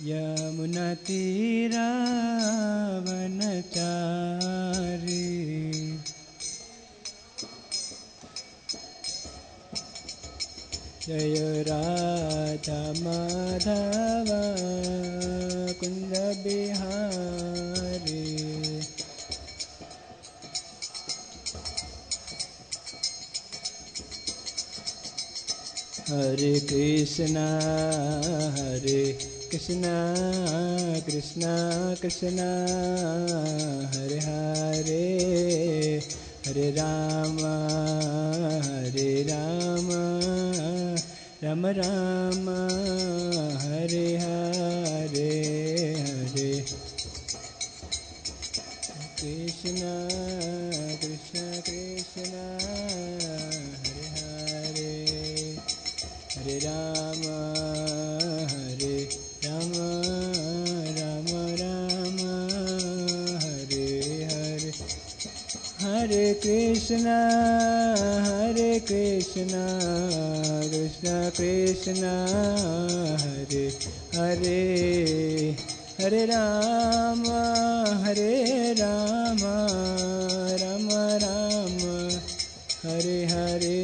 यमुनातीरावनचारी जय राधा माधव कुंज बिहारी। हरे कृष्णा कृष्णा कृष्णा हरे हरे, हरे राम राम राम हरे हरे, हरे कृष्णा कृष्णा कृष्णा हरे हरे, हरे राम राम राम हरे हरे। हरे कृष्णा कृष्णा कृष्णा हरे हरे, हरे राम राम राम हरे हरे।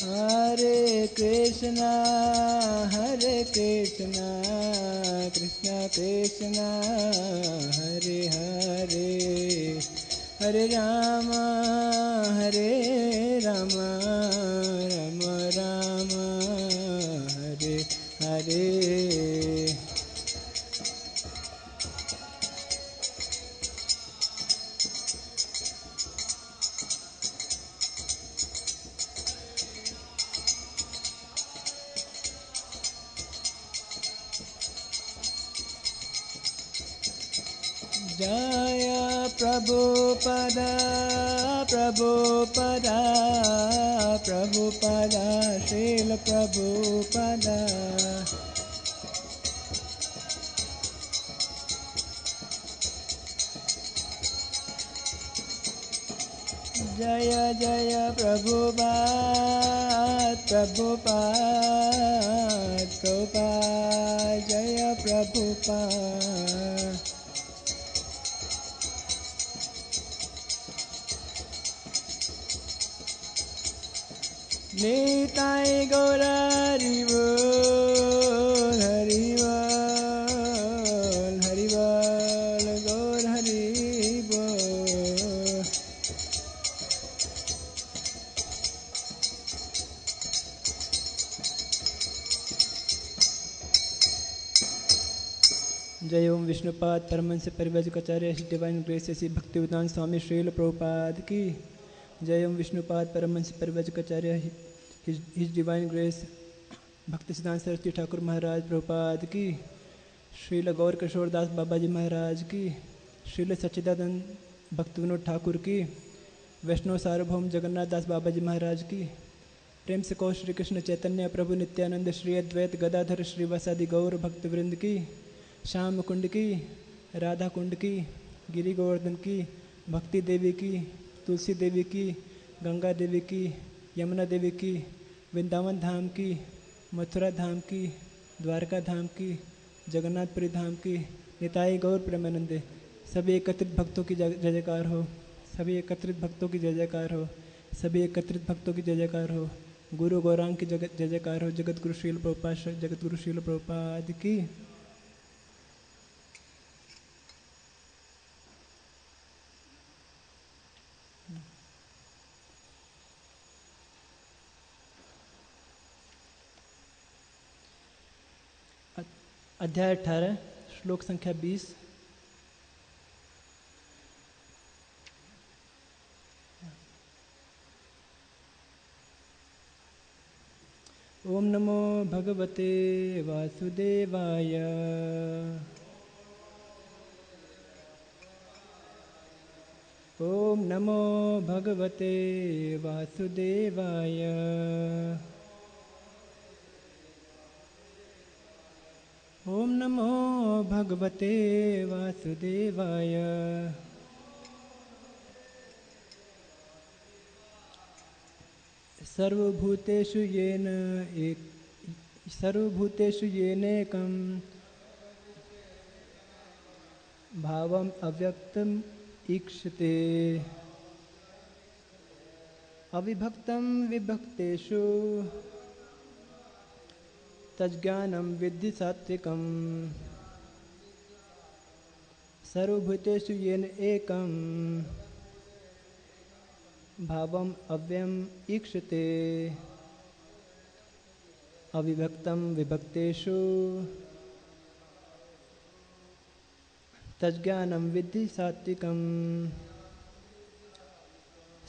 हरे कृष्णा कृष्णा कृष्णा हरे हरे, हरे राम राम राम हरे हरे। जय प्रभुपदा प्रभुपदा प्रभुपदा श्रील प्रभुपदा। जय जय प्रभुपाद प्रभुपाद प्रभुपाद जय प्रभुपाद। निताय गौर हरि बोल हरि बोल हरि बोल गौर हरि बोल। जय Om Vishnupad Paramhansa Parivrajakacharya his divine grace Shri Bhaktivedanta Swami Srila Prabhupada की। जय Om Vishnupad Paramhansa Parivrajakacharya his divine grace Bhakti Siddhanta Saraswati Thakur महाराज प्रभुपाद की। श्रील गौर किशोर दास बाबा जी महाराज की। श्रील सच्चिदानंद भक्त विनोद ठाकुर की। वैष्णव सार्वभौम जगन्नाथ दास बाबा जी महाराज की। प्रेम से कहो श्री कृष्ण चैतन्य प्रभु नित्यानंद श्री अद्वैत गदाधर श्रीवासादि गौर भक्त वृंद की। श्याम कुंड की, राधा कुंड की, गिरि गोवर्धन की, भक्ति देवी की, तुलसी देवी की, गंगा देवी की, यमुना देवी की, वृंदावन धाम की, मथुरा धाम की, द्वारका धाम की, जगन्नाथपुरी धाम की, निताई गौर प्रेमानंदे। सभी एकत्रित भक्तों की जय जयकार हो, सभी एकत्रित भक्तों की जय जयकार हो, सभी एकत्रित भक्तों की जय जयकार हो। गुरु गौरांग की जय जयकार हो। जगत गुरु शील प्रभुपाद जगत गुरु शील प्रभुपाद की। अध्याय 18 श्लोक संख्या 20। ओम नमो भगवते वासुदेवाय। ओम नमो भगवते वासुदेवाय। ओम नमो भगवते वासुदेवाय। सर्वभूतेषु येन सर्वभूतेषु येनेकं भावम् अव्यक्तम् ईक्षते। अविभक्तं विभक्तेषु तज्ज्ञानं विद्धि सात्विकम्। सर्वभूतेषु येन एकं भावम् अव्ययम् ईक्षते। अविभक्तं विभक्तेषु तज्ज्ञानं विद्धि सात्विकम्।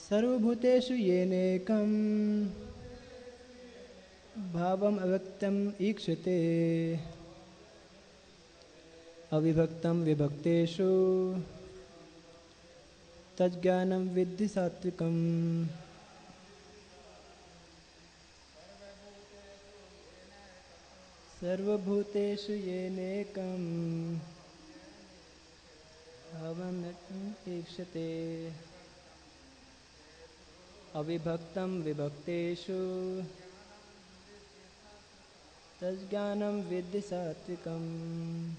सर्वभूतेषु येनेकं भावम् अव्यक्तम् ईक्षते। अविभक्तं विभक्तेषु तज्ज्ञानं विद्धि सात्विकम्। सर्वभूतेषु येनेकं भावम् ईक्षते। अविभक्तं विभक्तेषु तज्ज्ञानं विद्धि सात्विकम्।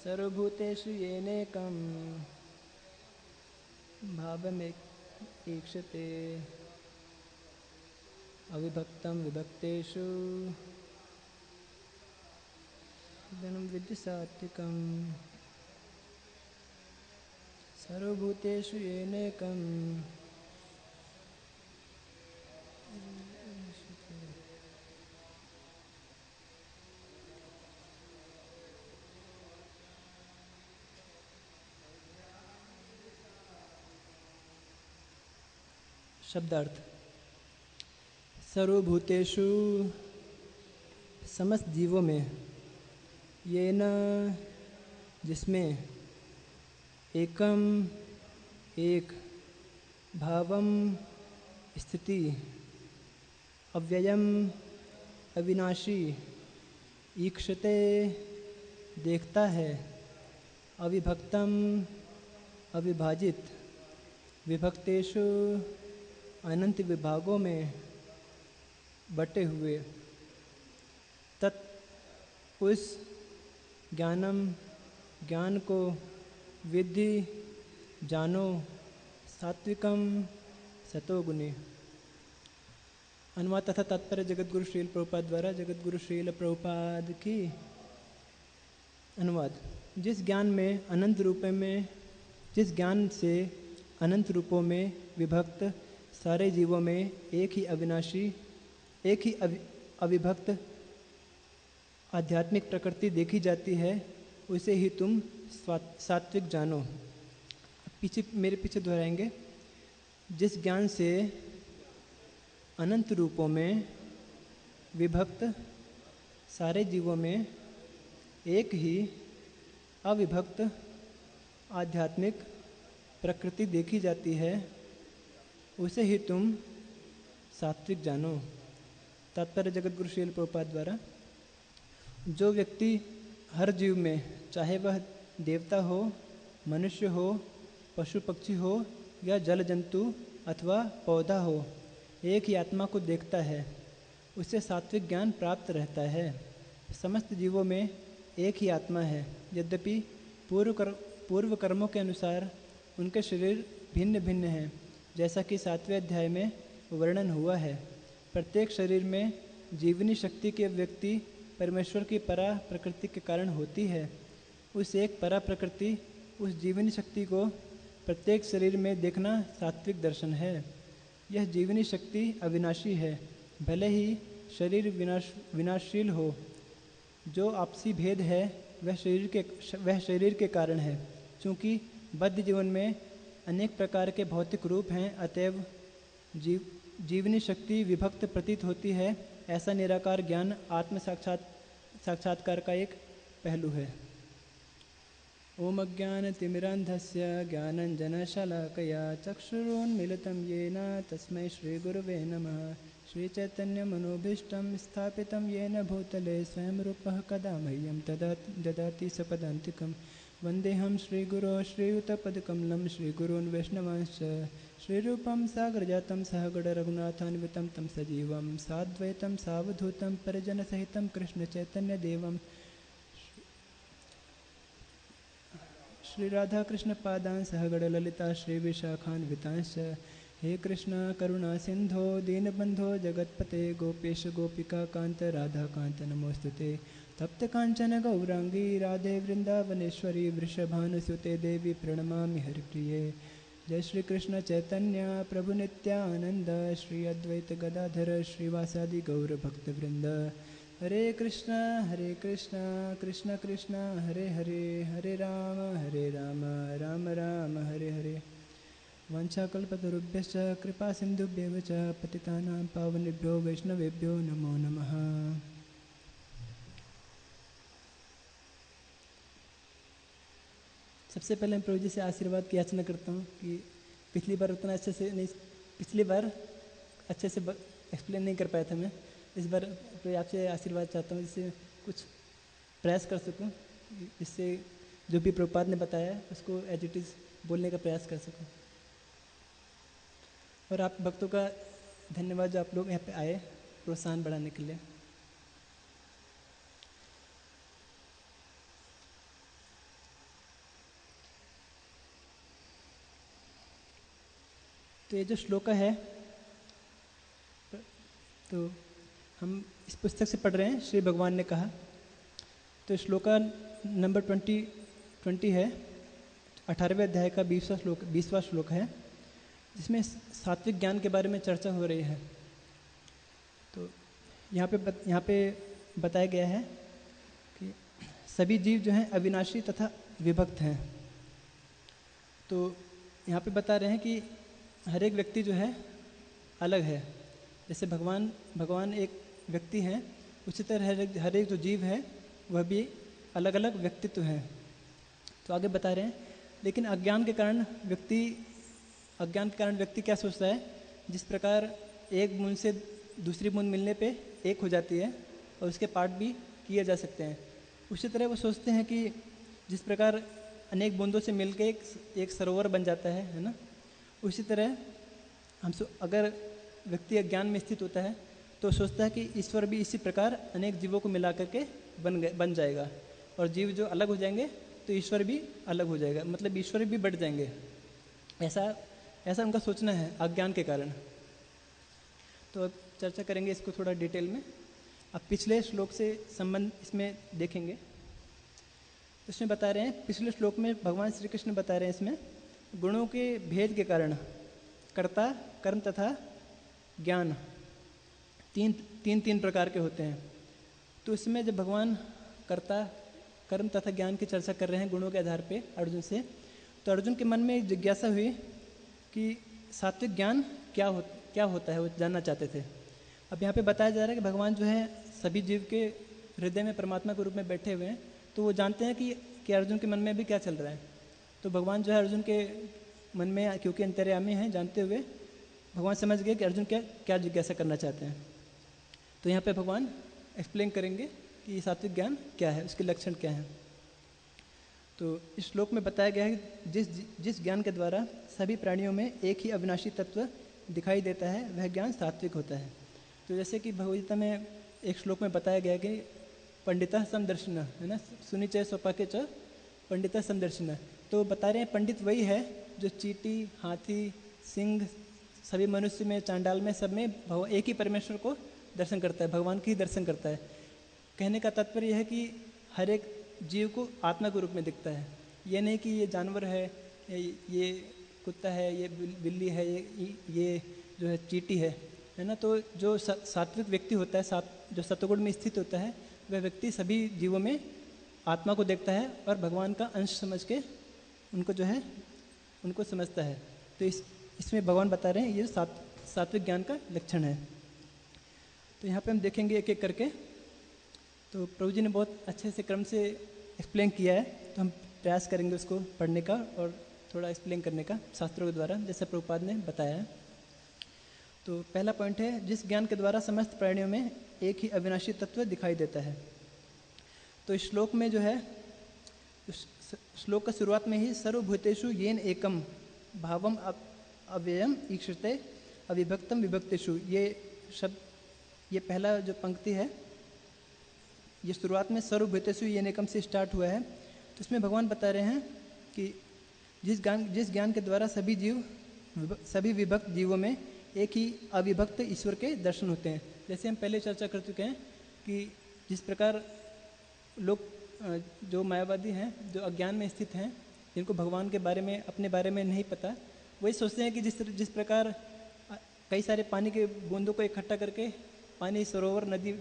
सर्वभूतेषु येनेकं भावम् ईक्षते। अविभक्तं विभक्तेषु तज्ज्ञानं विद्धि सात्विकम्। सर्वभूतेषु येनेकं शब्दार्थ। सर्वभूतेषु समस्त जीवों में, ये न जिसमें, एकम एक, भावम स्थिति, अव्ययम अविनाशी, ईक्षते देखता है, अविभक्तम अविभाजित, विभक्तेषु अनंत विभागों में बटे हुए, तत् उस ज्ञानम ज्ञान को, विद्धि जानो, सात्विकम सतोगुणी। अनुवाद तथा तात्पर्य जगतगुरु श्रील प्रभुपाद द्वारा। जगतगुरु श्रील प्रभुपाद की अनुवाद। जिस ज्ञान से अनंत रूपों में विभक्त सारे जीवों में एक ही अविनाशी, एक ही अविभक्त आध्यात्मिक प्रकृति देखी जाती है, उसे ही तुम सात्विक जानो। मेरे पीछे दोहराएंगे। जिस ज्ञान से अनंत रूपों में विभक्त सारे जीवों में एक ही अविभक्त आध्यात्मिक प्रकृति देखी जाती है, उसे ही तुम सात्विक जानो। तात्पर्य जगतगुरु श्रील प्रभुपाद द्वारा। जो व्यक्ति हर जीव में, चाहे वह देवता हो, मनुष्य हो, पशु पक्षी हो या जल जंतु अथवा पौधा हो, एक ही आत्मा को देखता है, उसे सात्विक ज्ञान प्राप्त रहता है। समस्त जीवों में एक ही आत्मा है, यद्यपि पूर्व कर्मों के अनुसार उनके शरीर भिन्न भिन्न हैं, जैसा कि 7वें अध्याय में वर्णन हुआ है। प्रत्येक शरीर में जीवनी शक्ति की अभिव्यक्ति परमेश्वर की परा प्रकृति के कारण होती है। उस एक परा प्रकृति, उस जीवनी शक्ति को प्रत्येक शरीर में देखना सात्विक दर्शन है। यह जीवनी शक्ति अविनाशी है, भले ही शरीर विनाशशील हो। जो आपसी भेद है वह शरीर के कारण है। चूँकि बद्ध जीवन में अनेक प्रकार के भौतिक रूप हैं, अतएव जीवनी शक्ति विभक्त प्रतीत होती है। ऐसा निराकार ज्ञान आत्म साक्षात्कार का एक पहलू है। ओम अज्ञानतिमिरान्धस्य ज्ञानञ्जनशलाकया चक्षुरुन्मीलितं येन तस्मै श्रीगुरवे नमः। श्रीचैतन्यमनोभीष्टं स्थापितं येन भूतले स्वयं रूपः कदा मह्यं ददाति सपदान्तिकं वन्देऽहं श्रीगुरो श्रीयुतपदकमलं श्रीगुरून् वैष्णवांश्च श्रीरूपं सागरजातं सहगणरघुनाथान्वितं तं सजीवं साद्वैतं सावधूतं परिजनसहितं कृष्णचैतन्यदेवं श्रीराधाकृष्णपादान् सहगणललिता श्रीविशाखान्वितांश्च हे कृष्ण करुणा सिंधो दीनबंधो जगतपते गोपेश गोपिका कांत राधा कांत नमोस्तुते तप्त कांचन गौरांगी राधे वृंदावनेश्वरी वृषभानुसुते देवी प्रणमामि हरिप्रिये जय श्री कृष्ण चैतन्य प्रभु नित्यानंद श्री अद्वैत गदाधर श्रीवासादि गौर भक्तवृंद हरे कृष्ण कृष्ण कृष्ण हरे हरे हरे राम राम राम हरे हरे वंशाकल्पतरुभ्यश्च कृपा सिंधुभ्येव च पतितानां पावनेभ्यो वैष्णवेभ्यो नमो नमः। सबसे पहले मैं प्रभु जी से आशीर्वाद की याचना करता हूँ कि पिछली बार उतना अच्छे से नहीं, पिछली बार अच्छे से एक्सप्लेन नहीं कर पाया था मैं। इस बार प्रभु आपसे आशीर्वाद चाहता हूँ जिससे कुछ प्रयास कर सकूँ, जिससे जो भी प्रभुपाद ने बताया है उसको एज इट इज़ बोलने का प्रयास कर सकूँ। और आप भक्तों का धन्यवाद जो आप लोग यहाँ पे आए प्रोत्साहन बढ़ाने के लिए। तो ये जो श्लोका है तो हम इस पुस्तक से पढ़ रहे हैं, श्री भगवान ने कहा। तो श्लोका नंबर 20 है, 18वें अध्याय का 20वां श्लोक है, जिसमें सात्विक ज्ञान के बारे में चर्चा हो रही है। तो यहाँ पे बताया गया है कि सभी जीव जो हैं अविनाशी तथा विभक्त हैं। तो यहाँ पे बता रहे हैं कि हर एक व्यक्ति जो है अलग है। जैसे भगवान एक व्यक्ति हैं, उसी तरह हर एक जो जीव है वह भी अलग अलग व्यक्तित्व हैं। तो आगे बता रहे हैं, लेकिन अज्ञान के कारण व्यक्ति क्या सोचता है, जिस प्रकार एक बूंद से दूसरी बूंद मिलने पे एक हो जाती है और उसके पार्ट भी किए जा सकते हैं, उसी तरह वो सोचते हैं कि जिस प्रकार अनेक बूंदों से मिलके एक सरोवर बन जाता है ना। उसी तरह अगर व्यक्ति अज्ञान में स्थित होता है तो सोचता है कि ईश्वर भी इसी प्रकार अनेक जीवों को मिला करके बन जाएगा, और जीव जो अलग हो जाएंगे तो ईश्वर भी अलग हो जाएगा, मतलब ईश्वर भी बढ़ जाएंगे। ऐसा उनका सोचना है अज्ञान के कारण। तो अब चर्चा करेंगे इसको थोड़ा डिटेल में। अब पिछले श्लोक से संबंध इसमें देखेंगे। तो इसमें बता रहे हैं, पिछले श्लोक में भगवान श्री कृष्ण बता रहे हैं इसमें गुणों के भेद के कारण कर्ता, कर्म तथा ज्ञान तीन प्रकार के होते हैं। तो इसमें जब भगवान कर्ता, कर्म तथा ज्ञान की चर्चा कर रहे हैं गुणों के आधार पे अर्जुन से, तो अर्जुन के मन में जिज्ञासा हुई कि सात्विक ज्ञान क्या होता है, वो जानना चाहते थे। अब यहाँ पे बताया जा रहा है कि भगवान जो है सभी जीव के हृदय में परमात्मा के रूप में बैठे हुए हैं, तो वो जानते हैं कि अर्जुन के मन में भी क्या चल रहा है। तो भगवान जो है अर्जुन के मन में, क्योंकि अंतर्यामी हैं, जानते हुए भगवान समझ गए कि अर्जुन क्या जिज्ञासा करना चाहते हैं। तो यहाँ पे भगवान एक्सप्लेन करेंगे कि सात्विक ज्ञान क्या है, उसके लक्षण क्या हैं। तो इस श्लोक में बताया गया है कि जिस ज्ञान के द्वारा सभी प्राणियों में एक ही अविनाशी तत्व दिखाई देता है वह ज्ञान सात्विक होता है। तो जैसे कि भगवद्गीता में एक श्लोक में बताया गया कि पंडितः समदर्शिनः, है ना, सुनि च स्वपाके च पंडितः समदर्शिनः। तो बता रहे हैं पंडित वही है जो चींटी, हाथी, सिंह, सभी मनुष्य में, चांडाल में, सब में एक ही परमेश्वर को दर्शन करता है, भगवान के ही दर्शन करता है। कहने का तात्पर्य यह है कि हर एक जीव को आत्मा के रूप में दिखता है। ये नहीं कि ये जानवर है, ये कुत्ता है, ये बिल्ली है, ये जो है चींटी है ना। तो जो सात्विक व्यक्ति होता है, जो सत्वगुण में स्थित होता है, वह व्यक्ति सभी जीवों में आत्मा को देखता है और भगवान का अंश समझ के उनको समझता है। तो इसमें भगवान बता रहे हैं ये सात्विक ज्ञान का लक्षण है। तो यहाँ पे हम देखेंगे एक एक करके। तो प्रभु जी ने बहुत अच्छे से क्रम से एक्सप्लेन किया है, तो हम प्रयास करेंगे उसको पढ़ने का और थोड़ा एक्सप्लेन करने का शास्त्रों के द्वारा, जैसे प्रभुपाद ने बताया है। तो पहला पॉइंट है, जिस ज्ञान के द्वारा समस्त प्राणियों में एक ही अविनाशी तत्व दिखाई देता है। तो इस श्लोक में जो है, उस श्लोक का शुरुआत में ही सर्वभूतेषु येन एकम भावम अव्ययम ईक्षते अविभक्तम विभक्तेषु, ये शब्द, ये पहला जो पंक्ति है, ये शुरुआत में सर्वभूतेषु येन एकम से स्टार्ट हुआ है। तो इसमें भगवान बता रहे हैं कि जिस ज्ञान के द्वारा सभी विभक्त जीवों में एक ही अविभक्त ईश्वर के दर्शन होते हैं। जैसे हम पहले चर्चा कर चुके हैं कि जिस प्रकार लोग जो मायावादी हैं, जो अज्ञान में स्थित हैं, जिनको भगवान के बारे में, अपने बारे में नहीं पता, वही सोचते हैं कि जिस प्रकार कई सारे पानी के बूंदों को इकट्ठा करके पानी सरोवर, नदी,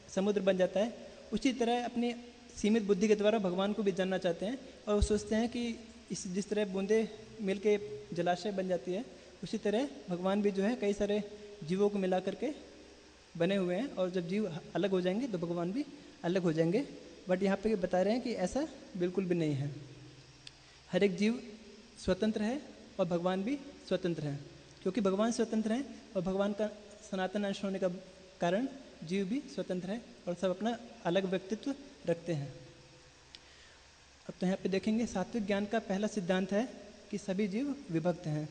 समुद्र बन जाता है, उसी तरह अपनी सीमित बुद्धि के द्वारा भगवान को भी जानना चाहते हैं। और वो सोचते हैं कि जिस तरह बूंदे मिल के जलाशय बन जाती है, उसी तरह भगवान भी जो है कई सारे जीवों को मिला करके बने हुए हैं, और जब जीव अलग हो जाएंगे तो भगवान भी अलग हो जाएंगे। बट यहाँ पे बता रहे हैं कि ऐसा बिल्कुल भी नहीं है। हर एक जीव स्वतंत्र है और भगवान भी स्वतंत्र हैं। क्योंकि भगवान स्वतंत्र हैं और भगवान का सनातन अंश होने का कारण जीव भी स्वतंत्र है और सब अपना अलग व्यक्तित्व रखते हैं। अब तो यहाँ पे देखेंगे, सात्विक ज्ञान का पहला सिद्धांत है कि सभी जीव विभक्त हैं।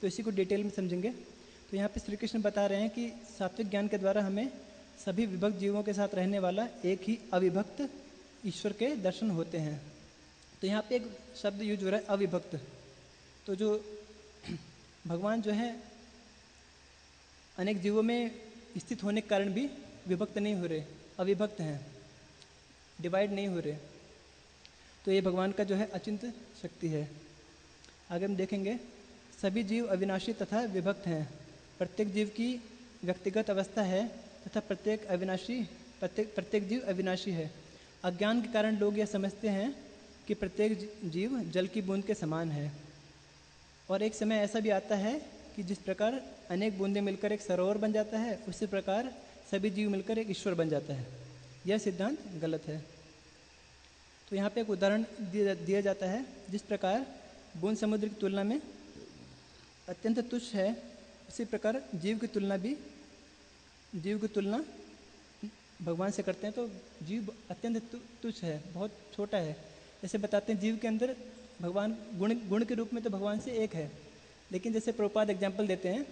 तो इसी को डिटेल में समझेंगे। तो यहाँ पे श्री कृष्ण बता रहे हैं कि सात्विक ज्ञान के द्वारा हमें सभी विभक्त जीवों के साथ रहने वाला एक ही अविभक्त ईश्वर के दर्शन होते हैं। तो यहाँ पे एक शब्द यूज हो रहा है, अविभक्त। तो जो भगवान जो है अनेक जीवों में स्थित होने के कारण भी विभक्त नहीं हो रहे, अविभक्त हैं, डिवाइड नहीं हो रहे। तो ये भगवान का जो है अचिंत्य शक्ति है। आगे हम देखेंगे, सभी जीव अविनाशी तथा विभक्त हैं। प्रत्येक जीव की व्यक्तिगत अवस्था है तथा प्रत्येक जीव अविनाशी है। अज्ञान के कारण लोग यह समझते हैं कि प्रत्येक जीव जल की बूंद के समान है, और एक समय ऐसा भी आता है कि जिस प्रकार अनेक बूंदें मिलकर एक सरोवर बन जाता है, उसी प्रकार सभी जीव मिलकर एक ईश्वर बन जाता है। यह सिद्धांत गलत है। तो यहाँ पे एक उदाहरण दिया जाता है, जिस प्रकार बूंद समुद्र की तुलना में अत्यंत तुच्छ है, उसी प्रकार जीव की तुलना भगवान से करते हैं तो जीव अत्यंत तुच्छ है, बहुत छोटा है। जैसे बताते हैं, जीव के अंदर भगवान गुण के रूप में तो भगवान से एक है, लेकिन जैसे प्रभुपाद एग्जाम्पल देते हैं,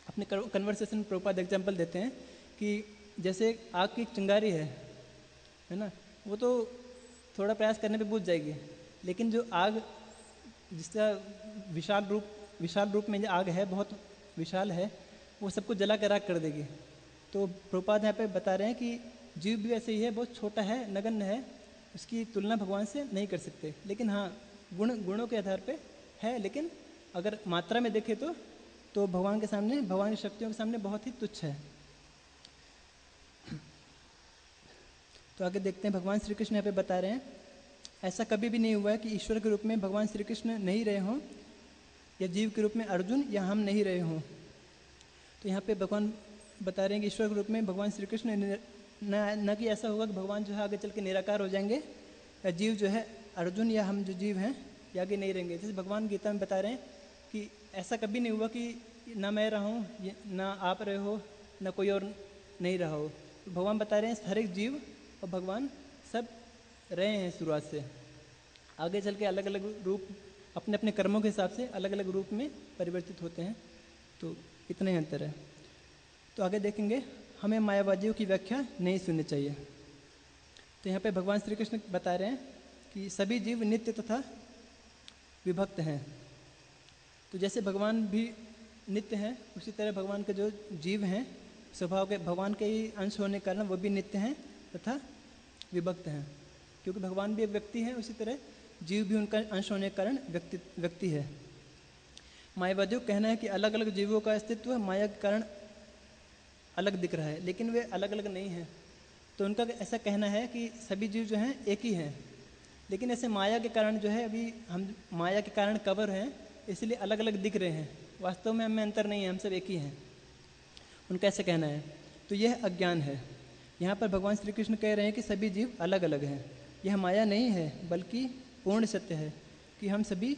अपने कन्वर्सेशन में प्रभुपाद एग्जाम्पल देते हैं कि जैसे आग की चिंगारी है ना, वो तो थोड़ा प्रयास करने पे बुझ जाएगी, लेकिन जो आग जिसका विशाल रूप में जो आग है, बहुत विशाल है, वो सबको जला के राख कर देगी। तो प्रभुपाद यहाँ पे बता रहे हैं कि जीव भी ऐसे ही है, बहुत छोटा है, नगण्य है, उसकी तुलना भगवान से नहीं कर सकते। लेकिन हाँ, गुणों के आधार पे है, लेकिन अगर मात्रा में देखें तो भगवान के सामने, भगवान की शक्तियों के सामने बहुत ही तुच्छ है। तो आगे देखते हैं, भगवान श्री कृष्ण यहाँ पे बता रहे हैं, ऐसा कभी भी नहीं हुआ है कि ईश्वर के रूप में भगवान श्री कृष्ण नहीं रहे हों, या जीव के रूप में अर्जुन या हम नहीं रहे हों। तो यहाँ पे भगवान बता रहे हैं कि ईश्वर के रूप में भगवान श्री कृष्ण न कि ऐसा होगा कि भगवान जो है आगे चल के निराकार हो जाएंगे, या जीव जो है अर्जुन या हम जो जीव हैं ये आगे नहीं रहेंगे। जैसे भगवान गीता में बता रहे हैं कि ऐसा कभी नहीं हुआ कि ना मैं रहा हूँ, ना आप रहे हो, ना कोई और नहीं रहा हो। तो भगवान बता रहे हैं हर एक जीव और भगवान सब रहे हैं शुरुआत से, आगे चल के अलग अलग रूप, अपने अपने कर्मों के हिसाब से अलग अलग रूप में परिवर्तित होते हैं। तो इतना ही अंतर है। तो आगे देखेंगे, हमें मायावादियों की व्याख्या नहीं सुननी चाहिए। तो यहाँ पे भगवान श्री कृष्ण बता रहे हैं कि सभी जीव नित्य तथा विभक्त हैं। तो जैसे भगवान भी नित्य हैं, उसी तरह भगवान के जो जीव हैं स्वभाव के भगवान के ही अंश होने के कारण वो भी नित्य हैं तथा विभक्त हैं। क्योंकि भगवान भी एक व्यक्ति है, उसी तरह जीव भी उनका अंश होने के कारण व्यक्ति है। मायावादियों का कहना है कि अलग अलग जीवों का अस्तित्व माया के कारण अलग दिख रहा है, लेकिन वे अलग अलग नहीं हैं। तो उनका ऐसा कहना है कि सभी जीव जो हैं एक ही हैं, लेकिन ऐसे माया के कारण जो है, अभी हम माया के कारण कवर हैं, इसलिए अलग अलग दिख रहे हैं। वास्तव में हमें अंतर नहीं है, हम सब एक ही हैं, उनका ऐसा कहना है। तो यह अज्ञान है। यहाँ पर भगवान श्री कृष्ण कह रहे हैं कि सभी जीव अलग अलग हैं। यह माया नहीं है, बल्कि पूर्ण सत्य है कि हम सभी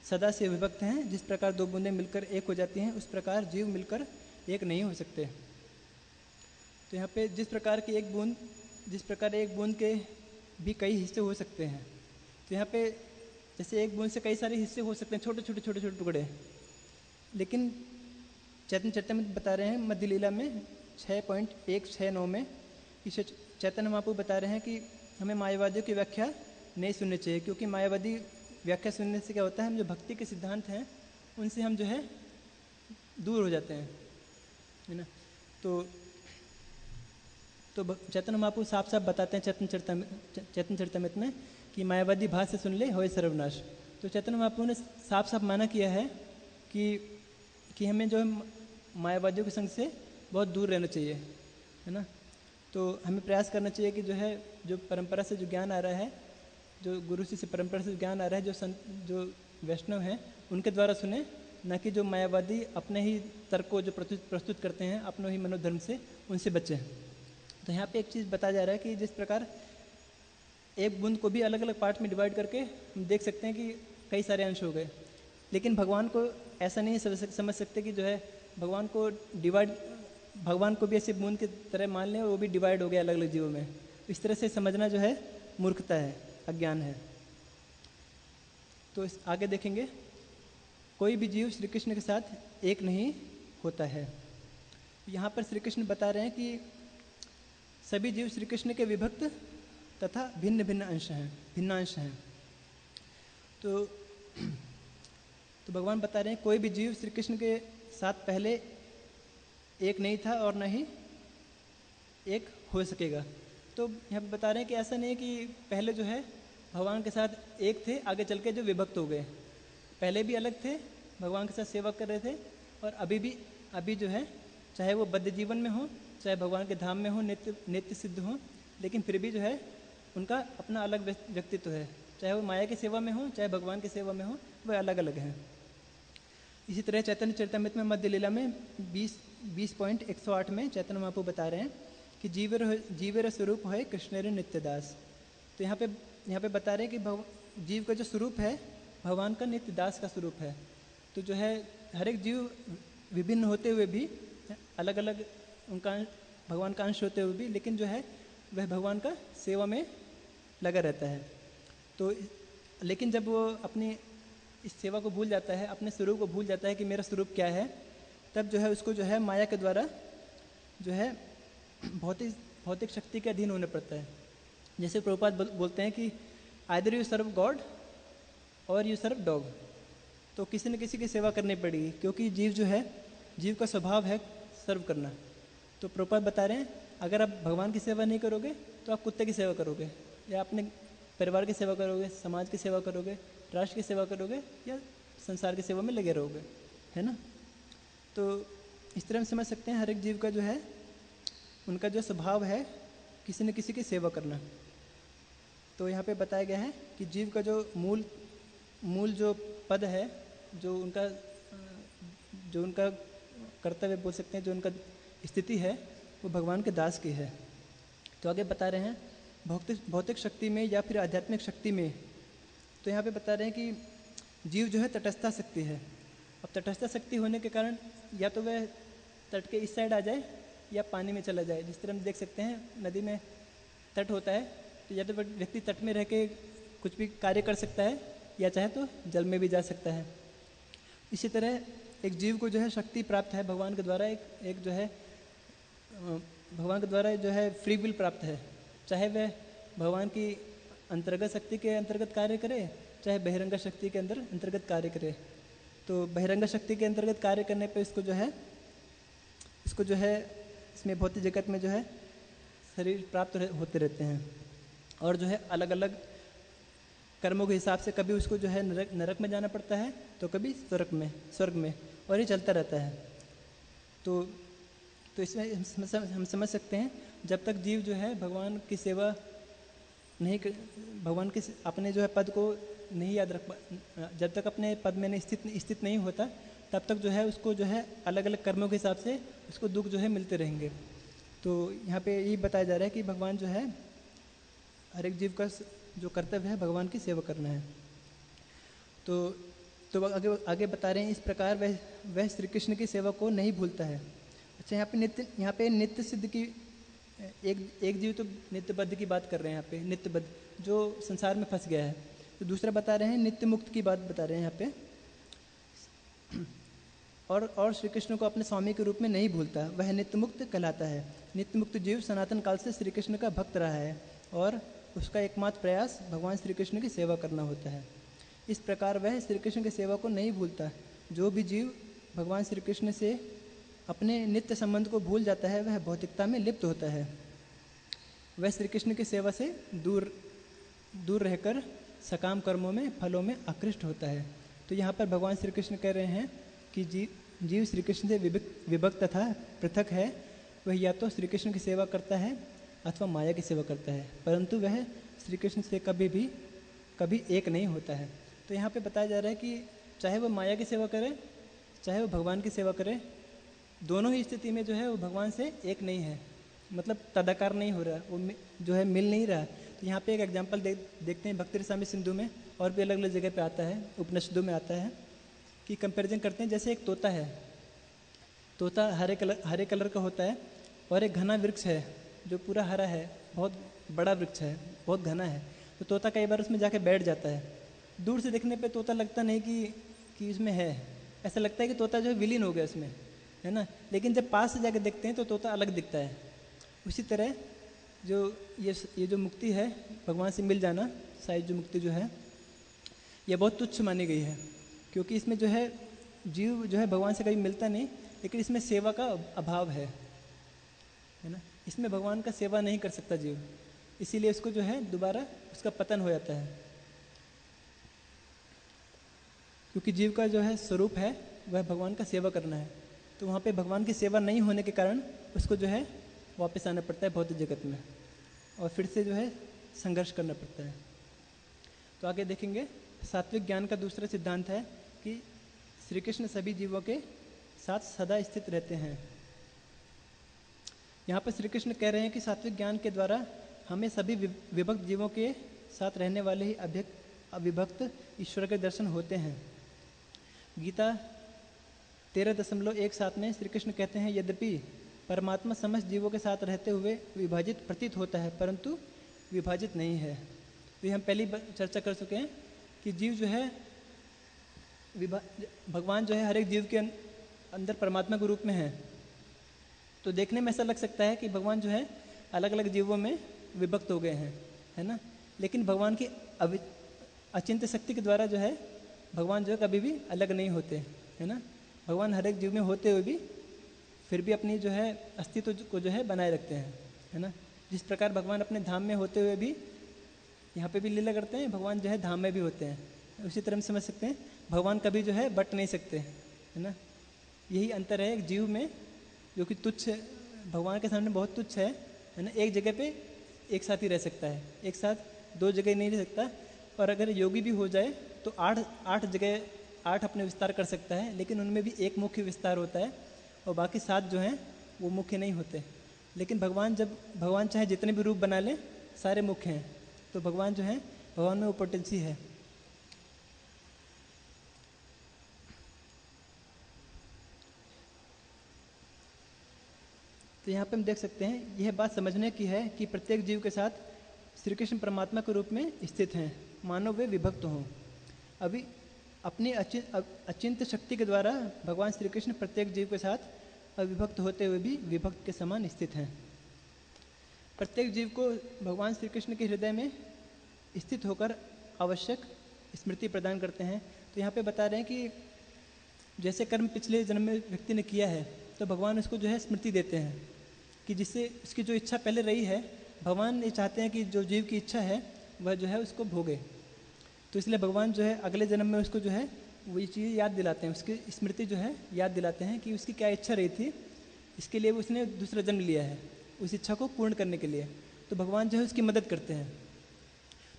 सदा से विभक्त हैं। जिस प्रकार दो बूंदें मिलकर एक हो जाती हैं, उस प्रकार जीव मिलकर एक नहीं हो सकते। तो यहाँ पे जिस प्रकार एक बूंद के भी कई हिस्से हो सकते हैं, तो यहाँ पे जैसे एक बूंद से कई सारे हिस्से हो सकते हैं, छोटे छोटे छोटे छोटे टुकड़े। लेकिन चैतन्य चरितामृत बता रहे हैं मध्य लीला में 6.169 में कि चैतन्य महाप्रभु बता रहे हैं कि हमें मायावादियों की व्याख्या नहीं सुननी चाहिए, क्योंकि मायावादी व्याख्या सुनने से क्या होता है, हम जो भक्ति के सिद्धांत हैं उनसे हम जो है दूर हो जाते हैं, है ना। तो चैतन्य महाप्रभु साफ साफ बताते हैं चैतन्य चरितामृत में कि मायावादी भाष से सुन ले होए सर्वनाश। तो चैतन्य महाप्रभु ने साफ साफ माना किया है कि हमें जो है मायावादियों के संग से बहुत दूर रहना चाहिए, है ना। तो हमें प्रयास करना चाहिए कि जो है जो परंपरा से जो ज्ञान आ रहा है, जो गुरु से परंपरा से ज्ञान आ रहा है, जो वैष्णव हैं उनके द्वारा सुने, न कि जो मायावादी अपने ही तर्क को जो प्रस्तुत करते हैं अपने ही मनोधर्म से, उनसे बचें। तो यहाँ पे एक चीज़ बताया जा रहा है कि जिस प्रकार एक बूंद को भी अलग अलग पार्ट में डिवाइड करके हम देख सकते हैं कि कई सारे अंश हो गए, लेकिन भगवान को ऐसा नहीं समझ सकते कि जो है भगवान को भी ऐसे बूंद की तरह मान लें और वो भी डिवाइड हो गया अलग अलग जीवों में। तो इस तरह से समझना जो है मूर्खता है, अज्ञान है। तो आगे देखेंगे, कोई भी जीव श्री कृष्ण के साथ एक नहीं होता है। यहाँ पर श्री कृष्ण बता रहे हैं कि सभी जीव श्री कृष्ण के विभक्त तथा भिन्न अंश हैं। तो भगवान बता रहे हैं कोई भी जीव श्री कृष्ण के साथ पहले एक नहीं था और न ही एक हो सकेगा। तो यहाँ पे बता रहे हैं कि ऐसा नहीं है कि पहले जो है भगवान के साथ एक थे, आगे चल के जो विभक्त हो गए। पहले भी अलग थे, भगवान के साथ सेवा कर रहे थे, और अभी जो है चाहे वो बद्ध जीवन में हो, चाहे भगवान के धाम में हो, नित्य सिद्ध हो, लेकिन फिर भी जो है उनका अपना अलग व्यक्तित्व है। चाहे वो माया की सेवा में हो, चाहे भगवान की सेवा में हो, वह अलग अलग हैं। इसी तरह चैतन्य चरितामृत में मध्य लीला में 20.108 में चैतन्य महाप्रभु बता रहे हैं कि जीवेर स्वरूप है कृष्णेर नित्यदास। तो यहाँ पे बता रहे हैं कि जीव का जो स्वरूप है भगवान का नित्य दास का स्वरूप है। तो जो है हर एक जीव विभिन्न होते हुए भी, अलग अलग उनका भगवान का अंश होते हुए भी, लेकिन जो है वह भगवान का सेवा में लगा रहता है। तो लेकिन जब वो अपनी इस सेवा को भूल जाता है, अपने स्वरूप को भूल जाता है कि मेरा स्वरूप क्या है, तब जो है उसको जो है माया के द्वारा जो है भौतिक शक्ति के अधीन होने पड़ता है। जैसे प्रभुपाद बोलते हैं कि आइदर यू सर्व गॉड और यू सर्व डॉग। तो किसी न किसी की सेवा करनी पड़ेगी, क्योंकि जीव का स्वभाव है सर्व करना। तो प्रभुपाद बता रहे हैं अगर आप भगवान की सेवा नहीं करोगे तो आप कुत्ते की सेवा करोगे, या अपने परिवार की सेवा करोगे, समाज की सेवा करोगे, राष्ट्र की सेवा करोगे, या संसार की सेवा में लगे रहोगे, है ना। तो इस तरह हम समझ सकते हैं हर एक जीव का जो है उनका जो स्वभाव है किसी न किसी की सेवा करना। तो यहाँ पे बताया गया है कि जीव का जो मूल जो पद है, जो उनका कर्तव्य बोल सकते हैं, जो उनका स्थिति है, वो भगवान के दास की है। तो आगे बता रहे हैं भौतिक शक्ति में या फिर आध्यात्मिक शक्ति में। तो यहाँ पे बता रहे हैं कि जीव जो है तटस्था शक्ति है। अब तटस्था शक्ति होने के कारण या तो वह तट के इस साइड आ जाए या पानी में चला जाए। जिस तरह हम देख सकते हैं नदी में तट होता है, तो या तो व्यक्ति तट में रह के कुछ भी कार्य कर सकता है, या चाहे तो जल में भी जा सकता है। इसी तरह एक जीव को जो है शक्ति प्राप्त है भगवान के द्वारा, एक जो है भगवान के द्वारा जो है फ्री विल प्राप्त है। चाहे वह भगवान की अंतर्गत शक्ति के अंतर्गत कार्य करे, चाहे बहिरंग शक्ति के अंतर्गत कार्य करे। तो बहिरंग शक्ति के अंतर्गत कार्य करने पे इसको जो है इसमें भौतिक जगत में जो है शरीर प्राप्त होते रहते हैं, और जो है अलग अलग कर्मों के हिसाब से कभी उसको जो है नरक में जाना पड़ता है, तो कभी स्वर्ग में, और ये चलता रहता है। तो इसमें हम समझ सकते हैं जब तक जीव जो है भगवान की सेवा नहीं, भगवान के अपने जो है पद को नहीं याद रख, जब तक अपने पद में स्थित नहीं होता, तब तक जो है उसको जो है अलग अलग कर्मों के हिसाब से उसको दुख जो है मिलते रहेंगे। तो यहाँ पे ये बताया जा रहा है कि भगवान जो है हर एक जीव का जो कर्तव्य है भगवान की सेवा करना है। तो आगे बता रहे हैं इस प्रकार वह श्री कृष्ण की सेवा को नहीं भूलता है। अच्छा, यहाँ पे नित्य सिद्ध की एक जीव तो नित्यबद्ध की बात कर रहे हैं यहाँ पे, नित्यबद्ध जो संसार में फंस गया है। तो दूसरा बता रहे हैं नित्य मुक्त की बात बता रहे हैं यहाँ पे। और श्री कृष्ण को अपने स्वामी के रूप में नहीं भूलता, वह नित्य मुक्त कहलाता है। नित्य मुक्त जीव सनातन काल से श्री कृष्ण का भक्त रहा है और उसका एकमात्र प्रयास भगवान श्री कृष्ण की सेवा करना होता है। इस प्रकार वह श्री कृष्ण की सेवा को नहीं भूलता। जो भी जीव भगवान श्री कृष्ण से अपने नित्य संबंध को भूल जाता है वह भौतिकता में लिप्त होता है। वह श्री कृष्ण की सेवा से दूर रहकर सकाम कर्मों में, फलों में आकृष्ट होता है। तो यहाँ पर भगवान श्री कृष्ण कह रहे हैं कि जीव श्री कृष्ण से विभक्त तथा पृथक है। वह या तो श्री कृष्ण की सेवा करता है अथवा माया की सेवा करता है, परंतु वह श्री कृष्ण से कभी एक नहीं होता है। तो यहाँ पे बताया जा रहा है कि चाहे वो माया की सेवा करे, चाहे वो भगवान की सेवा करे, दोनों ही स्थिति में जो है वो भगवान से एक नहीं है, मतलब तदाकार नहीं हो रहा, वो जो है मिल नहीं रहा। तो यहाँ पे एक एग्जांपल देखते हैं भक्ति रसामृत सिंधु में, और भी अलग अलग जगह पे आता है, उपनिषदों में आता है कि कंपैरिजन करते हैं। जैसे एक तोता है, तोता हरे कलर का होता है, और एक घना वृक्ष है जो पूरा हरा है, बहुत बड़ा वृक्ष है, बहुत घना है। तो तोता कई बार उसमें जाके बैठ जाता है। दूर से देखने पे तोता लगता नहीं कि इसमें है, ऐसा लगता है कि तोता जो है विलीन हो गया इसमें, है ना। लेकिन जब पास से जाके देखते हैं तो तोता अलग दिखता है। उसी तरह जो ये जो मुक्ति है, भगवान से मिल जाना, शायद जो मुक्ति जो है ये बहुत तुच्छ मानी गई है, क्योंकि इसमें जो है जीव जो है भगवान से कभी मिलता नहीं, लेकिन इसमें सेवा का अभाव है ना। इसमें भगवान का सेवा नहीं कर सकता जीव, इसीलिए उसको जो है दोबारा उसका पतन हो जाता है। क्योंकि जीव का जो है स्वरूप है वह भगवान का सेवा करना है, तो वहाँ पे भगवान की सेवा नहीं होने के कारण उसको जो है वापस आना पड़ता है भौतिक जगत में, और फिर से जो है संघर्ष करना पड़ता है। तो आगे देखेंगे, सात्विक ज्ञान का दूसरा सिद्धांत है कि श्री कृष्ण सभी जीवों के साथ सदा स्थित रहते हैं। यहाँ पर श्री कृष्ण कह रहे हैं कि सात्विक ज्ञान के द्वारा हमें सभी विभक्त जीवों के साथ रहने वाले ही अविभक्त ईश्वर के दर्शन होते हैं। गीता 13.17 में श्री कृष्ण कहते हैं, यद्यपि परमात्मा समस्त जीवों के साथ रहते हुए विभाजित प्रतीत होता है, परंतु विभाजित नहीं है। तो ये हम पहले चर्चा कर चुके हैं कि जीव जो है भगवान जो है हर एक जीव के अंदर परमात्मा के रूप में है। तो देखने में ऐसा लग सकता है कि भगवान जो है अलग अलग जीवों में विभक्त हो गए हैं, है ना। लेकिन भगवान की अचिंत्य शक्ति के द्वारा जो है भगवान जो है कभी भी अलग नहीं होते, है ना। भगवान हर एक जीव में होते हुए भी फिर भी अपनी जो है अस्तित्व को जो है बनाए रखते हैं, है ना। जिस प्रकार भगवान अपने धाम में होते हुए भी यहाँ पे भी लीला करते हैं, भगवान जो है धाम में भी होते हैं। उसी तरह हम समझ सकते हैं भगवान कभी जो है बट नहीं सकते, है ना। यही अंतर है एक जीव में जो कि तुच्छ भगवान के सामने बहुत तुच्छ है ना। एक जगह पे एक साथ ही रह सकता है, एक साथ दो जगह नहीं रह सकता। और अगर योगी भी हो जाए तो आठ जगह 8 अपने विस्तार कर सकता है, लेकिन उनमें भी एक मुख्य विस्तार होता है और बाकी 7 जो हैं वो मुख्य नहीं होते। लेकिन भगवान चाहे जितने भी रूप बना लें सारे मुख्य हैं। तो भगवान जो है भगवान में वो पोटेंसी है। तो यहाँ पे हम देख सकते हैं यह बात समझने की है कि प्रत्येक जीव के साथ श्री कृष्ण परमात्मा के रूप में स्थित हैं, मानो वे विभक्त हों। अभी अपनी अचिंत्य शक्ति के द्वारा भगवान श्री कृष्ण प्रत्येक जीव के साथ अविभक्त होते हुए भी विभक्त के समान स्थित हैं। प्रत्येक जीव को भगवान श्री कृष्ण के हृदय में स्थित होकर आवश्यक स्मृति प्रदान करते हैं। तो यहाँ पे बता रहे हैं कि जैसे कर्म पिछले जन्म में व्यक्ति ने किया है तो भगवान उसको जो है स्मृति देते हैं कि जिससे उसकी जो इच्छा पहले रही है, भगवान ये चाहते हैं कि जो जीव की इच्छा है वह जो है उसको भोगे। तो इसलिए भगवान जो है अगले जन्म में उसको जो है वही चीज़ याद दिलाते हैं, उसकी स्मृति जो है याद दिलाते हैं कि उसकी क्या इच्छा रही थी, इसके लिए उसने दूसरा जन्म लिया है उस इच्छा को पूर्ण करने के लिए। तो भगवान जो है उसकी मदद करते हैं।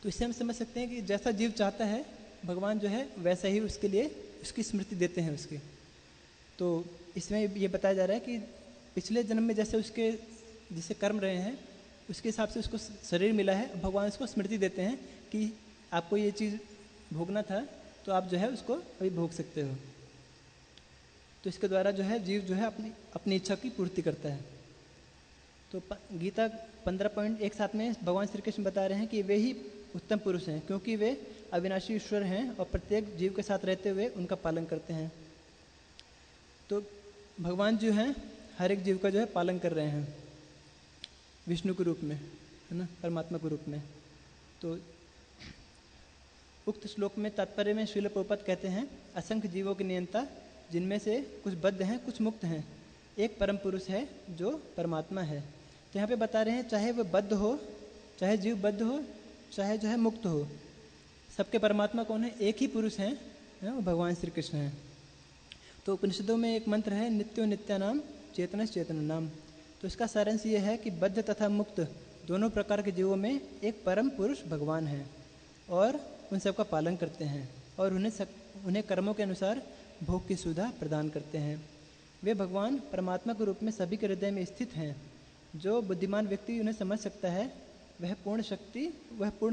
तो इससे हम समझ सकते हैं कि जैसा जीव चाहता है भगवान जो है वैसा ही उसके लिए उसकी स्मृति देते हैं उसकी। तो इसमें ये बताया जा रहा है कि पिछले जन्म में जैसे कर्म रहे हैं उसके हिसाब से उसको शरीर मिला है, भगवान उसको स्मृति देते हैं कि आपको ये चीज़ भोगना था तो आप जो है उसको अभी भोग सकते हो। तो इसके द्वारा जो है जीव जो है अपनी अपनी इच्छा की पूर्ति करता है। तो गीता 15.17 में भगवान श्री कृष्ण बता रहे हैं कि वे ही उत्तम पुरुष हैं, क्योंकि वे अविनाशी ईश्वर हैं और प्रत्येक जीव के साथ रहते हुए उनका पालन करते हैं। तो भगवान जो हैं हर एक जीव का जो है पालन कर रहे हैं विष्णु के रूप में, है ना, परमात्मा के रूप में। तो उक्त श्लोक में तात्पर्य में श्रील प्रभुपाद कहते हैं, असंख्य जीवों के नियंता, जिनमें से कुछ बद्ध हैं कुछ मुक्त हैं, एक परम पुरुष है जो परमात्मा है। तो यहाँ पे बता रहे हैं चाहे वह बद्ध हो, चाहे जीव बद्ध हो, चाहे जो है मुक्त हो, सबके परमात्मा कौन है? एक ही पुरुष हैं, वो भगवान श्री कृष्ण हैं। तो उपनिषदों में एक मंत्र है, नित्यो नित्यानाम चेतनस चेतन नाम। तो इसका सारांश ये है कि बद्ध तथा मुक्त दोनों प्रकार के जीवों में एक परम पुरुष भगवान है और उन सबका पालन करते हैं और उन्हें कर्मों के अनुसार भोग की सुविधा प्रदान करते हैं। वे भगवान परमात्मा के रूप में सभी के हृदय में स्थित हैं। जो बुद्धिमान व्यक्ति उन्हें समझ सकता है वह पूर्ण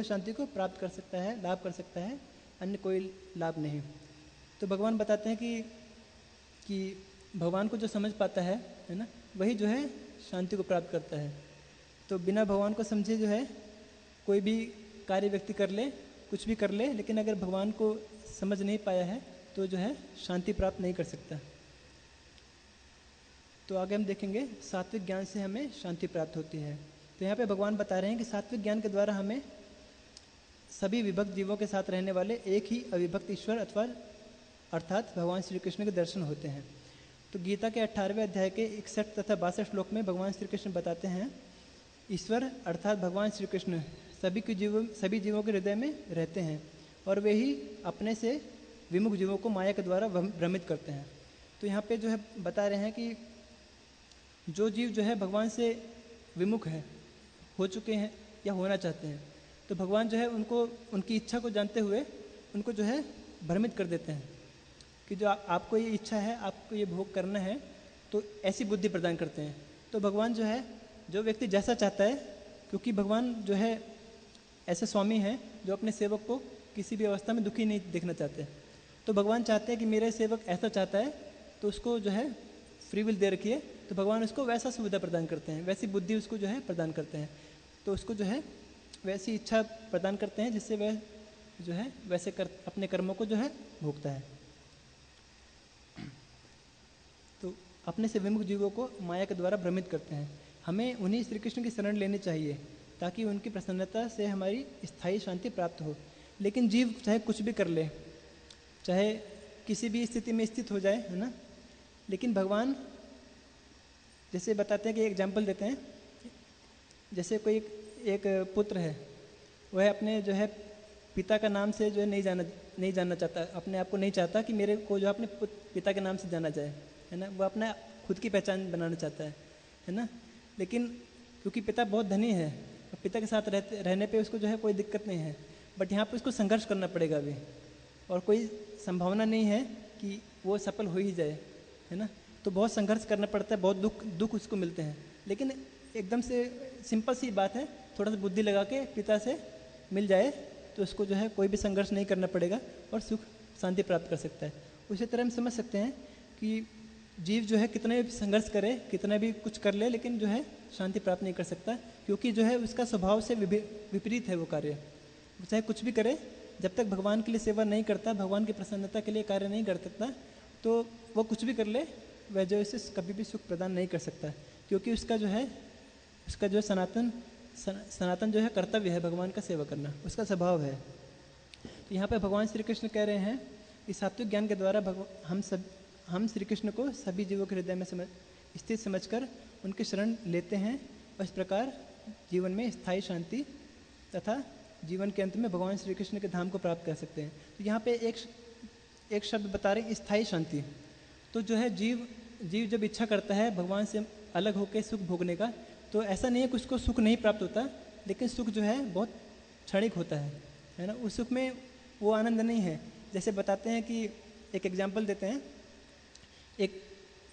शांति को प्राप्त कर सकता है, लाभ कर सकता है, अन्य कोई लाभ नहीं। तो भगवान बताते हैं कि भगवान को जो समझ पाता है ना, वही जो है शांति को प्राप्त करता है। तो बिना भगवान को समझे जो है कोई भी कार्य व्यक्ति कर ले, कुछ भी कर ले, लेकिन अगर भगवान को समझ नहीं पाया है तो जो है शांति प्राप्त नहीं कर सकता। तो आगे हम देखेंगे सात्विक ज्ञान से हमें शांति प्राप्त होती है। तो यहाँ पे भगवान बता रहे हैं कि सात्विक ज्ञान के द्वारा हमें सभी विभक्त जीवों के साथ रहने वाले एक ही अविभक्त ईश्वर अर्थात भगवान श्री कृष्ण के दर्शन होते हैं। तो गीता के 18वें अध्याय के 61 तथा 62 श्लोक में भगवान श्री कृष्ण बताते हैं, ईश्वर अर्थात भगवान श्री कृष्ण सभी जीवों के हृदय में रहते हैं और वे ही अपने से विमुख जीवों को माया के द्वारा भ्रमित करते हैं। तो यहाँ पे जो है बता रहे हैं कि जो जीव जो है भगवान से विमुख है, हो चुके हैं या होना चाहते हैं, तो भगवान जो है उनको उनकी इच्छा को जानते हुए उनको जो है भ्रमित कर देते हैं कि जो आपको ये इच्छा है, आपको ये भोग करना है, तो ऐसी बुद्धि प्रदान करते हैं। तो भगवान जो है, जो व्यक्ति जैसा चाहता है, क्योंकि भगवान जो है ऐसे स्वामी हैं जो अपने सेवक को किसी भी अवस्था में दुखी नहीं देखना चाहते। तो भगवान चाहते हैं कि मेरे सेवक ऐसा चाहता है तो उसको जो है फ्री विल दे रखिए, तो भगवान उसको वैसा सुविधा प्रदान करते हैं, वैसी बुद्धि उसको जो है प्रदान करते हैं। तो उसको जो है वैसी इच्छा प्रदान करते हैं जिससे वह जो है वैसे अपने कर्मों को जो है भोगता है। तो अपने से विमुख जीवों को माया के द्वारा भ्रमित करते हैं। हमें उन्हीं श्री कृष्ण की शरण लेनी चाहिए ताकि उनकी प्रसन्नता से हमारी स्थायी शांति प्राप्त हो। लेकिन जीव चाहे कुछ भी कर ले, चाहे किसी भी स्थिति में स्थित हो जाए, है ना, लेकिन भगवान जैसे बताते हैं कि एग्जाम्पल देते हैं, जैसे कोई एक पुत्र है, वह अपने जो है पिता का नाम से जो है नहीं जानना चाहता, अपने आप को नहीं चाहता कि मेरे को जो अपने पिता के नाम से जाना जाए, है ना, वो अपना खुद की पहचान बनाना चाहता है ना। लेकिन क्योंकि पिता बहुत धनी है, पिता के साथ रहने पे उसको जो है कोई दिक्कत नहीं है, बट यहाँ पे उसको संघर्ष करना पड़ेगा अभी, और कोई संभावना नहीं है कि वो सफल हो ही जाए, है ना। तो बहुत संघर्ष करना पड़ता है, बहुत दुख उसको मिलते हैं। लेकिन एकदम से सिंपल सी बात है, थोड़ा सा बुद्धि लगा के पिता से मिल जाए तो उसको जो है कोई भी संघर्ष नहीं करना पड़ेगा और सुख शांति प्राप्त कर सकता है। उसी तरह हम समझ सकते हैं कि जीव जो है कितने भी संघर्ष करे, कितना भी कुछ कर ले, लेकिन जो है शांति प्राप्त नहीं कर सकता, क्योंकि जो है उसका स्वभाव से विपरीत है वो कार्य। चाहे कुछ भी करे, जब तक भगवान के लिए सेवा नहीं करता, भगवान की प्रसन्नता के लिए कार्य नहीं कर सकता, तो वो कुछ भी कर ले, वह जो इसे कभी भी सुख प्रदान नहीं कर सकता, क्योंकि उसका जो है सनातन जो है कर्तव्य है भगवान का सेवा करना, उसका स्वभाव है। तो यहाँ पे भगवान श्री कृष्ण कह रहे हैं कि सात्विक ज्ञान के द्वारा हम श्री कृष्ण को सभी जीवों के हृदय में स्थित समझकर उनकी शरण लेते हैं और इस प्रकार जीवन में स्थायी शांति तथा जीवन के अंत में भगवान श्री कृष्ण के धाम को प्राप्त कर सकते हैं। तो यहाँ पे एक शब्द बता रहे हैं, स्थायी शांति। तो जो है जीव जब इच्छा करता है भगवान से अलग होकर सुख भोगने का, तो ऐसा नहीं है कि उसको सुख नहीं प्राप्त होता, लेकिन सुख जो है बहुत क्षणिक होता है ना। उस सुख में वो आनंद नहीं है। जैसे बताते हैं कि एक एग्जाम्पल देते हैं, एक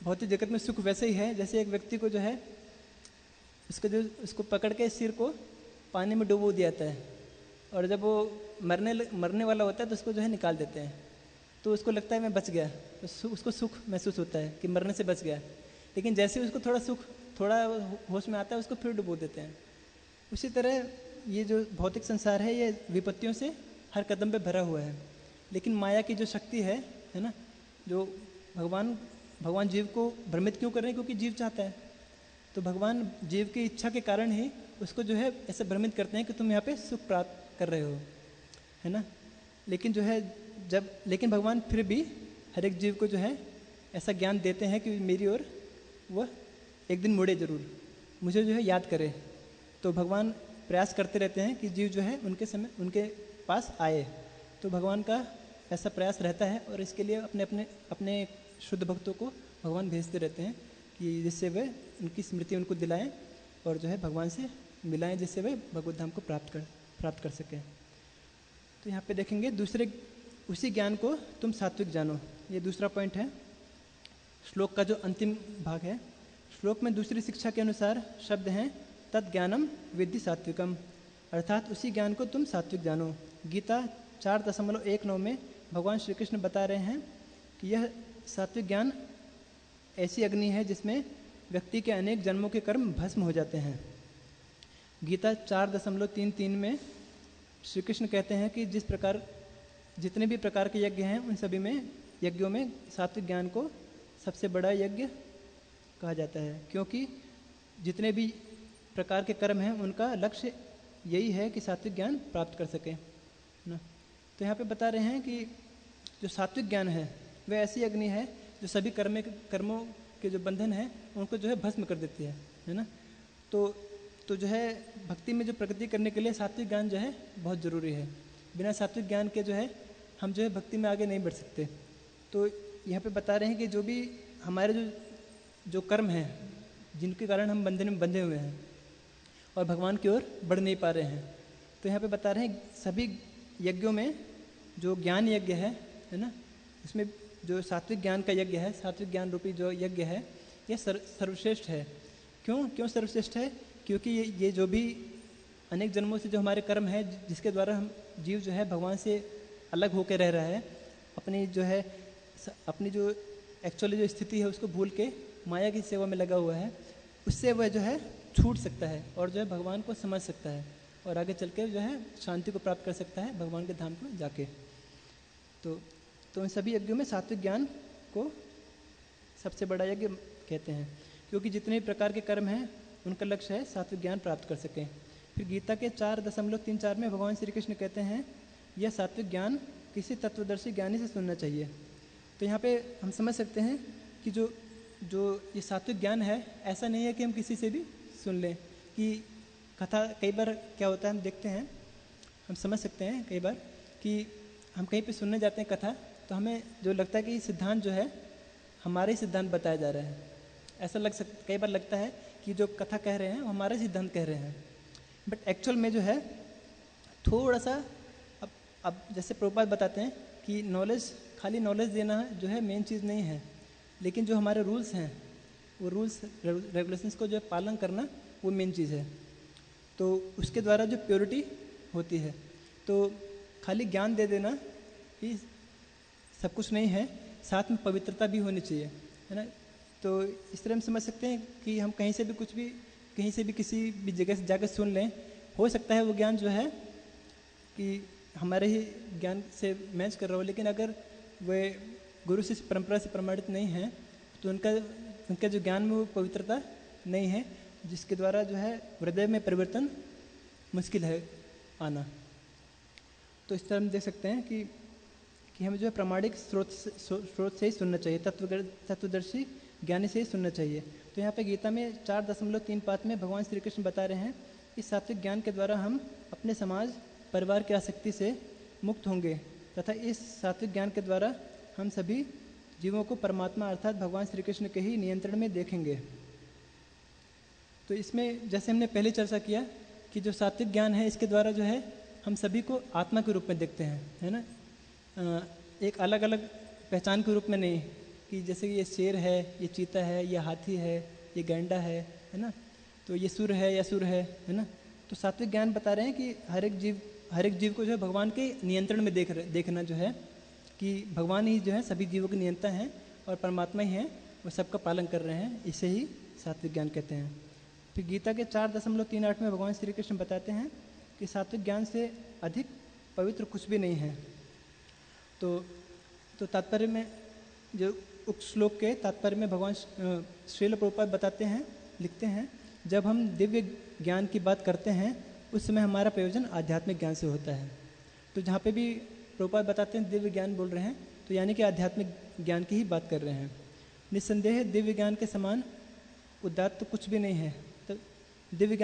भौतिक जगत में सुख वैसे ही है जैसे एक व्यक्ति को जो है उसको पकड़ के सिर को पानी में डुबो दिया जाता है, और जब वो मरने वाला होता है तो उसको जो है निकाल देते हैं। तो उसको लगता है मैं बच गया, तो उसको सुख महसूस होता है कि मरने से बच गया। लेकिन जैसे ही उसको थोड़ा सुख, थोड़ा होश में आता है, उसको फिर डुबो देते हैं। उसी तरह ये जो भौतिक संसार है ये विपत्तियों से हर कदम पे भरा हुआ है। लेकिन माया की जो शक्ति है ना, जो भगवान जीव को भ्रमित क्यों कर रहे हैं? क्योंकि जीव चाहता है। तो भगवान जीव की इच्छा के कारण ही उसको जो है ऐसे भ्रमित करते हैं कि तुम यहाँ पे सुख प्राप्त कर रहे हो, है ना। लेकिन जो है लेकिन भगवान फिर भी हर एक जीव को जो है ऐसा ज्ञान देते हैं कि मेरी ओर वह एक दिन मुड़े जरूर, मुझे जो है याद करे। तो भगवान प्रयास करते रहते हैं कि जीव जो है उनके पास आए। तो भगवान का ऐसा प्रयास रहता है और इसके लिए अपने शुद्ध भक्तों को भगवान भेजते रहते हैं कि जिससे वे उनकी स्मृति उनको दिलाएं और जो है भगवान से मिलाएं, जिससे वे भगवत धाम को प्राप्त कर सकें। तो यहाँ पे देखेंगे उसी ज्ञान को तुम सात्विक जानो, ये दूसरा पॉइंट है श्लोक का जो अंतिम भाग है। श्लोक में दूसरी शिक्षा के अनुसार शब्द हैं तत् ज्ञानम विद्धि सात्विकम, अर्थात उसी ज्ञान को तुम सात्विक जानो। गीता 4.19 में भगवान श्री कृष्ण बता रहे हैं कि यह सात्विक ज्ञान ऐसी अग्नि है जिसमें व्यक्ति के अनेक जन्मों के कर्म भस्म हो जाते हैं। गीता 4.33 में श्री कृष्ण कहते हैं कि जितने भी प्रकार के यज्ञ हैं उन सभी में यज्ञों में सात्विक ज्ञान को सबसे बड़ा यज्ञ कहा जाता है, क्योंकि जितने भी प्रकार के कर्म हैं उनका लक्ष्य यही है कि सात्विक ज्ञान प्राप्त कर सके ना। तो यहाँ पे बता रहे हैं कि जो सात्विक ज्ञान है वह ऐसी अग्नि है जो सभी कर्मों के जो बंधन है उनको जो है भस्म कर देती है ना। तो जो है भक्ति में जो प्रगति करने के लिए सात्विक ज्ञान जो है बहुत ज़रूरी है। बिना सात्विक ज्ञान के जो है हम जो है भक्ति में आगे नहीं बढ़ सकते। तो यहाँ पे बता रहे हैं कि जो भी हमारे जो कर्म हैं जिनके कारण हम बंधन में बंधे हुए हैं और भगवान की ओर बढ़ नहीं पा रहे हैं, तो यहाँ पे बता रहे हैं सभी यज्ञों में जो ज्ञान यज्ञ है ना, इसमें जो सात्विक ज्ञान का यज्ञ है, सात्विक ज्ञान रूपी जो यज्ञ है यह सर्वश्रेष्ठ है। क्यों सर्वश्रेष्ठ है? क्योंकि ये जो भी अनेक जन्मों से जो हमारे कर्म है जिसके द्वारा हम जीव जो है भगवान से अलग होकर रह रहा है, अपनी जो एक्चुअली जो स्थिति है उसको भूल के माया की सेवा में लगा हुआ है, उससे वह जो है छूट सकता है और जो है भगवान को समझ सकता है और आगे चल के जो है शांति को प्राप्त कर सकता है भगवान के धाम को जाके। तो इन सभी यज्ञों में सात्विक ज्ञान को सबसे बड़ा यज्ञ कहते हैं, क्योंकि जितने भी प्रकार के कर्म हैं उनका लक्ष्य है सात्विक ज्ञान प्राप्त कर सकें। फिर गीता के 4.34 में भगवान श्री कृष्ण कहते हैं यह सात्विक ज्ञान किसी तत्वदर्शी ज्ञानी से सुनना चाहिए। तो यहाँ पे हम समझ सकते हैं कि जो ये सात्विक ज्ञान है ऐसा नहीं है कि हम किसी से भी सुन लें। कि कथा कई बार क्या होता है हम देखते हैं, हम समझ सकते हैं कई बार कि हम कहीं पे सुनने जाते हैं कथा, तो हमें जो लगता है कि सिद्धांत जो है हमारे ही सिद्धांत बताया जा रहा है। ऐसा कई बार लगता है कि जो कथा कह रहे हैं वो हमारे सिद्धांत कह रहे हैं, बट एक्चुअल में जो है थोड़ा सा अब जैसे प्रभुपाद बताते हैं कि खाली नॉलेज देना जो है मेन चीज़ नहीं है, लेकिन जो हमारे रूल्स हैं वो रूल्स रेगुलेशंस को जो है पालन करना वो मेन चीज़ है। तो उसके द्वारा जो प्योरिटी होती है, तो खाली ज्ञान दे देना ही सब कुछ नहीं है, साथ में पवित्रता भी होनी चाहिए, है ना। तो इस तरह हम समझ सकते हैं कि हम कहीं से भी किसी भी जगह से जाकर सुन लें, हो सकता है वो ज्ञान जो है कि हमारे ही ज्ञान से मैच कर रहा हो, लेकिन अगर वे गुरु शिष्य परंपरा से प्रमाणित नहीं है तो उनका जो ज्ञान में वो पवित्रता नहीं है, जिसके द्वारा जो है हृदय में परिवर्तन मुश्किल है आना। तो इस तरह हम देख सकते हैं कि हमें जो है प्रामाणिक स्रोत से ही सुनना चाहिए, तत्वदर्शी ज्ञानी से ही सुनना चाहिए। तो यहाँ पे गीता में 4.35 में भगवान श्री कृष्ण बता रहे हैं कि सात्विक ज्ञान के द्वारा हम अपने समाज परिवार की आसक्ति से मुक्त होंगे तथा इस सात्विक ज्ञान के द्वारा हम सभी जीवों को परमात्मा अर्थात भगवान श्री कृष्ण के ही नियंत्रण में देखेंगे। तो इसमें जैसे हमने पहले चर्चा किया कि जो सात्विक ज्ञान है इसके द्वारा जो है हम सभी को आत्मा के रूप में देखते हैं, है ना। एक अलग अलग पहचान के रूप में नहीं कि जैसे ये शेर है, ये चीता है, ये हाथी है, ये गैंडा है ना, तो ये सुर है या असुर है ना। तो सात्विक ज्ञान बता रहे हैं कि हर एक जीव को जो है भगवान के नियंत्रण में देखना जो है कि भगवान ही जो है सभी जीवों के नियंता हैं और परमात्मा ही हैं, वो सबका पालन कर रहे हैं, इसे ही सात्विक ज्ञान कहते हैं। फिर गीता के 4.38 में भगवान श्री कृष्ण बताते हैं कि सात्विक ज्ञान से अधिक पवित्र कुछ भी नहीं है। तो तात्पर्य में जो उक्त श्लोक के तात्पर्य में भगवान श्रील प्रभुपाद बताते हैं, लिखते हैं, जब हम दिव्य ज्ञान की बात करते हैं उस समय हमारा प्रयोजन आध्यात्मिक ज्ञान से होता है। तो जहाँ पे भी प्रभुपाद बताते हैं दिव्य ज्ञान बोल रहे हैं, तो यानी कि आध्यात्मिक ज्ञान की ही बात कर रहे हैं। निस्संदेह दिव्य ज्ञान के समान उदात्त तो कुछ भी नहीं है। तो दिव्य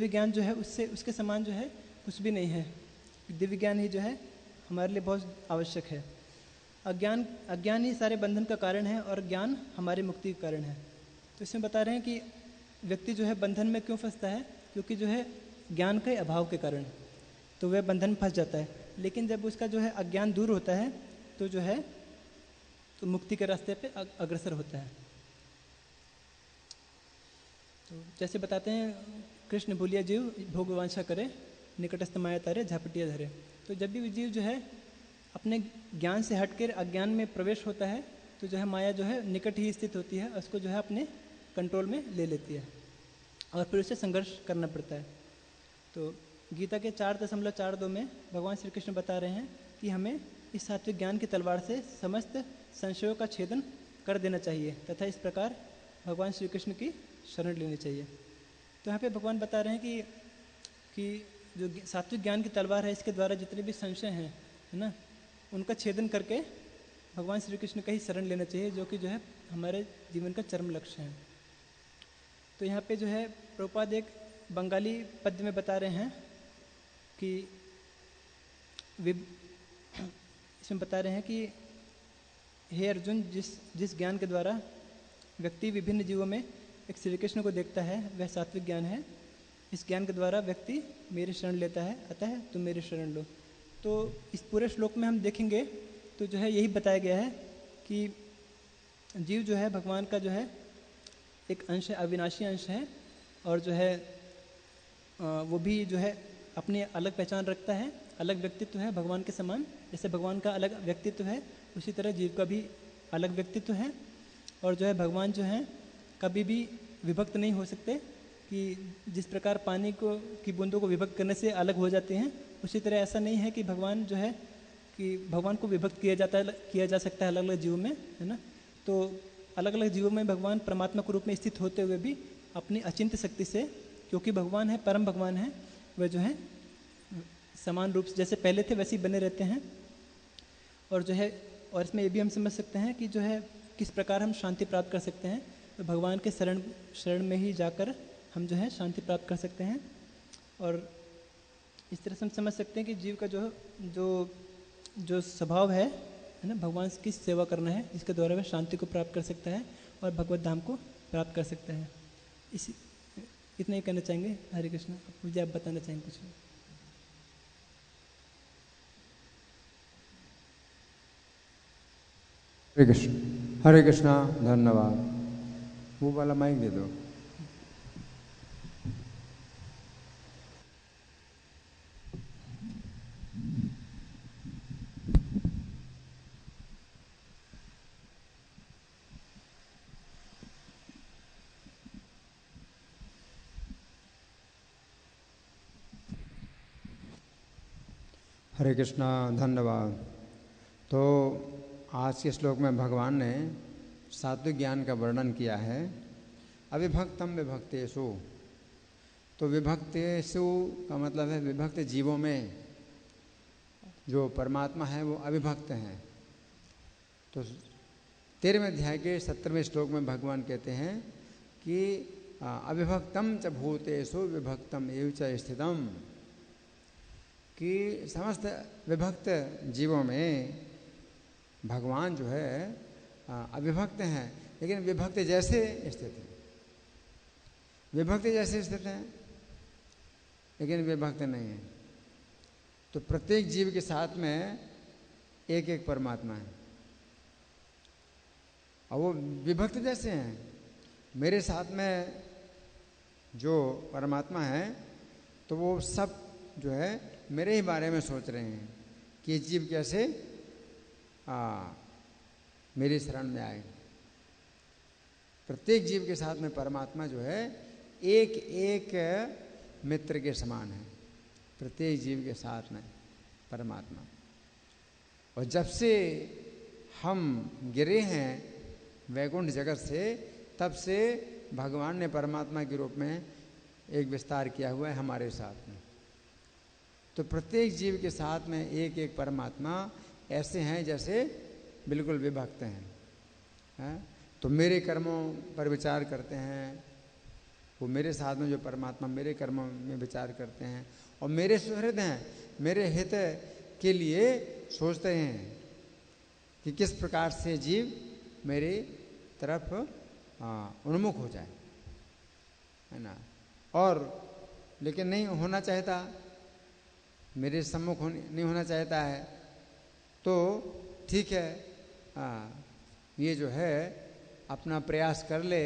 ज्ञान जो है उसके समान जो है कुछ भी नहीं है। दिव्य ज्ञान ही जो है हमारे लिए बहुत आवश्यक है। अज्ञान ही सारे बंधन का कारण है और ज्ञान हमारी मुक्ति का कारण है। तो इसमें बता रहे हैं कि व्यक्ति जो है बंधन में क्यों फंसता है, क्योंकि जो है ज्ञान के अभाव के कारण तो वह बंधन में फंस जाता है। लेकिन जब उसका जो है अज्ञान दूर होता है तो जो है तो मुक्ति के रास्ते पे अग्रसर होता है। तो जैसे बताते हैं, कृष्ण भूलिया जीव भोग वांछा करे, निकटस्थ माया तारे झापटिया धरे। तो जब भी जीव जो है अपने ज्ञान से हटकर अज्ञान में प्रवेश होता है तो जो है माया जो है निकट ही स्थित होती है, उसको जो है अपने कंट्रोल में ले लेती है और फिर उसे संघर्ष करना पड़ता है। तो गीता के 4.42 में भगवान श्री कृष्ण बता रहे हैं कि हमें इस सात्विक ज्ञान की तलवार से समस्त संशयों का छेदन कर देना चाहिए तथा इस प्रकार भगवान श्री कृष्ण की शरण लेनी चाहिए। तो यहाँ पे भगवान बता रहे हैं कि जो सात्विक ज्ञान की तलवार है, इसके द्वारा जितने भी संशय हैं, है ना, उनका छेदन करके भगवान श्री कृष्ण का ही शरण लेना चाहिए, जो कि जो है हमारे जीवन का चरम लक्ष्य है। तो यहाँ पे जो है प्रभुपाद एक बंगाली पद्य में बता रहे हैं कि इसमें बता रहे हैं कि हे अर्जुन, जिस ज्ञान के द्वारा व्यक्ति विभिन्न जीवों में एक श्री कृष्ण को देखता है वह सात्विक ज्ञान है। इस ज्ञान के द्वारा व्यक्ति मेरी शरण लेता है, अतः तुम मेरी शरण लो। तो इस पूरे श्लोक में हम देखेंगे तो जो है यही बताया गया है कि जीव जो है भगवान का जो है एक अंश है, अविनाशी अंश है, और जो है वो भी जो है अपनी अलग पहचान रखता है, अलग व्यक्तित्व है भगवान के समान। जैसे भगवान का अलग व्यक्तित्व है उसी तरह जीव का भी अलग व्यक्तित्व है। और जो है भगवान जो है कभी भी विभक्त नहीं हो सकते, कि जिस प्रकार पानी की बूंदों को विभक्त करने से अलग हो जाते हैं, उसी तरह ऐसा नहीं है कि भगवान जो है कि भगवान को विभक्त किया जा सकता है अलग अलग जीवों में, है ना। तो अलग अलग जीवों में भगवान परमात्मा के रूप में स्थित होते हुए भी अपनी अचिंत्य शक्ति से, क्योंकि भगवान है, परम भगवान है, वह जो है समान रूप से जैसे पहले थे वैसे ही बने रहते हैं। और जो है और इसमें ये भी हम समझ सकते हैं कि जो है किस प्रकार हम शांति प्राप्त कर सकते हैं। तो भगवान के शरण में ही जाकर हम जो है शांति प्राप्त कर सकते हैं। और इस तरह से हम समझ सकते हैं कि जीव का जो स्वभाव है ना, भगवान की सेवा करना है, जिसके द्वारा वह शांति को प्राप्त कर सकता है और भगवत धाम को प्राप्त कर सकता है। इतना ही कहना चाहेंगे। हरे कृष्ण। मुझे आप बताना चाहेंगे कुछ? हरे कृष्ण। हरे कृष्णा। धन्यवाद। वो वाला माइक दे दो। हरे कृष्णा। धन्यवाद। तो आज के श्लोक में भगवान ने सात्विक ज्ञान का वर्णन किया है। अविभक्तम विभक्तेषु। तो विभक्तेषु का मतलब है विभक्त जीवों में जो परमात्मा है वो अविभक्त हैं। तो 13वें अध्याय के 17वें श्लोक में भगवान कहते हैं कि अविभक्तम च भूतेषु विभक्तम एव च स्थितम, कि समस्त विभक्त जीवों में भगवान जो है अविभक्त हैं, लेकिन विभक्त जैसे स्थित हैं। विभक्त जैसे स्थित हैं लेकिन विभक्त नहीं है। तो प्रत्येक जीव के साथ में एक एक परमात्मा है और वो विभक्त जैसे हैं। मेरे साथ में जो परमात्मा है तो वो सब जो है मेरे ही बारे में सोच रहे हैं कि ये जीव कैसे मेरी शरण में आए। प्रत्येक जीव के साथ में परमात्मा जो है एक एक मित्र के समान है, प्रत्येक जीव के साथ में परमात्मा। और जब से हम गिरे हैं वैकुंठ जगत से, तब से भगवान ने परमात्मा के रूप में एक विस्तार किया हुआ है हमारे साथ में। तो प्रत्येक जीव के साथ में एक एक परमात्मा ऐसे हैं जैसे बिल्कुल विभक्त हैं। तो मेरे कर्मों पर विचार करते हैं, वो मेरे साथ में जो परमात्मा मेरे कर्मों में विचार करते हैं और मेरे सुहृद हैं, मेरे हित के लिए सोचते हैं कि किस प्रकार से जीव मेरी तरफ उन्मुख हो जाए, है ना। और लेकिन नहीं होना चाहता, मेरे सम्मुख नहीं होना चाहता है, तो ठीक है, ये जो है अपना प्रयास कर ले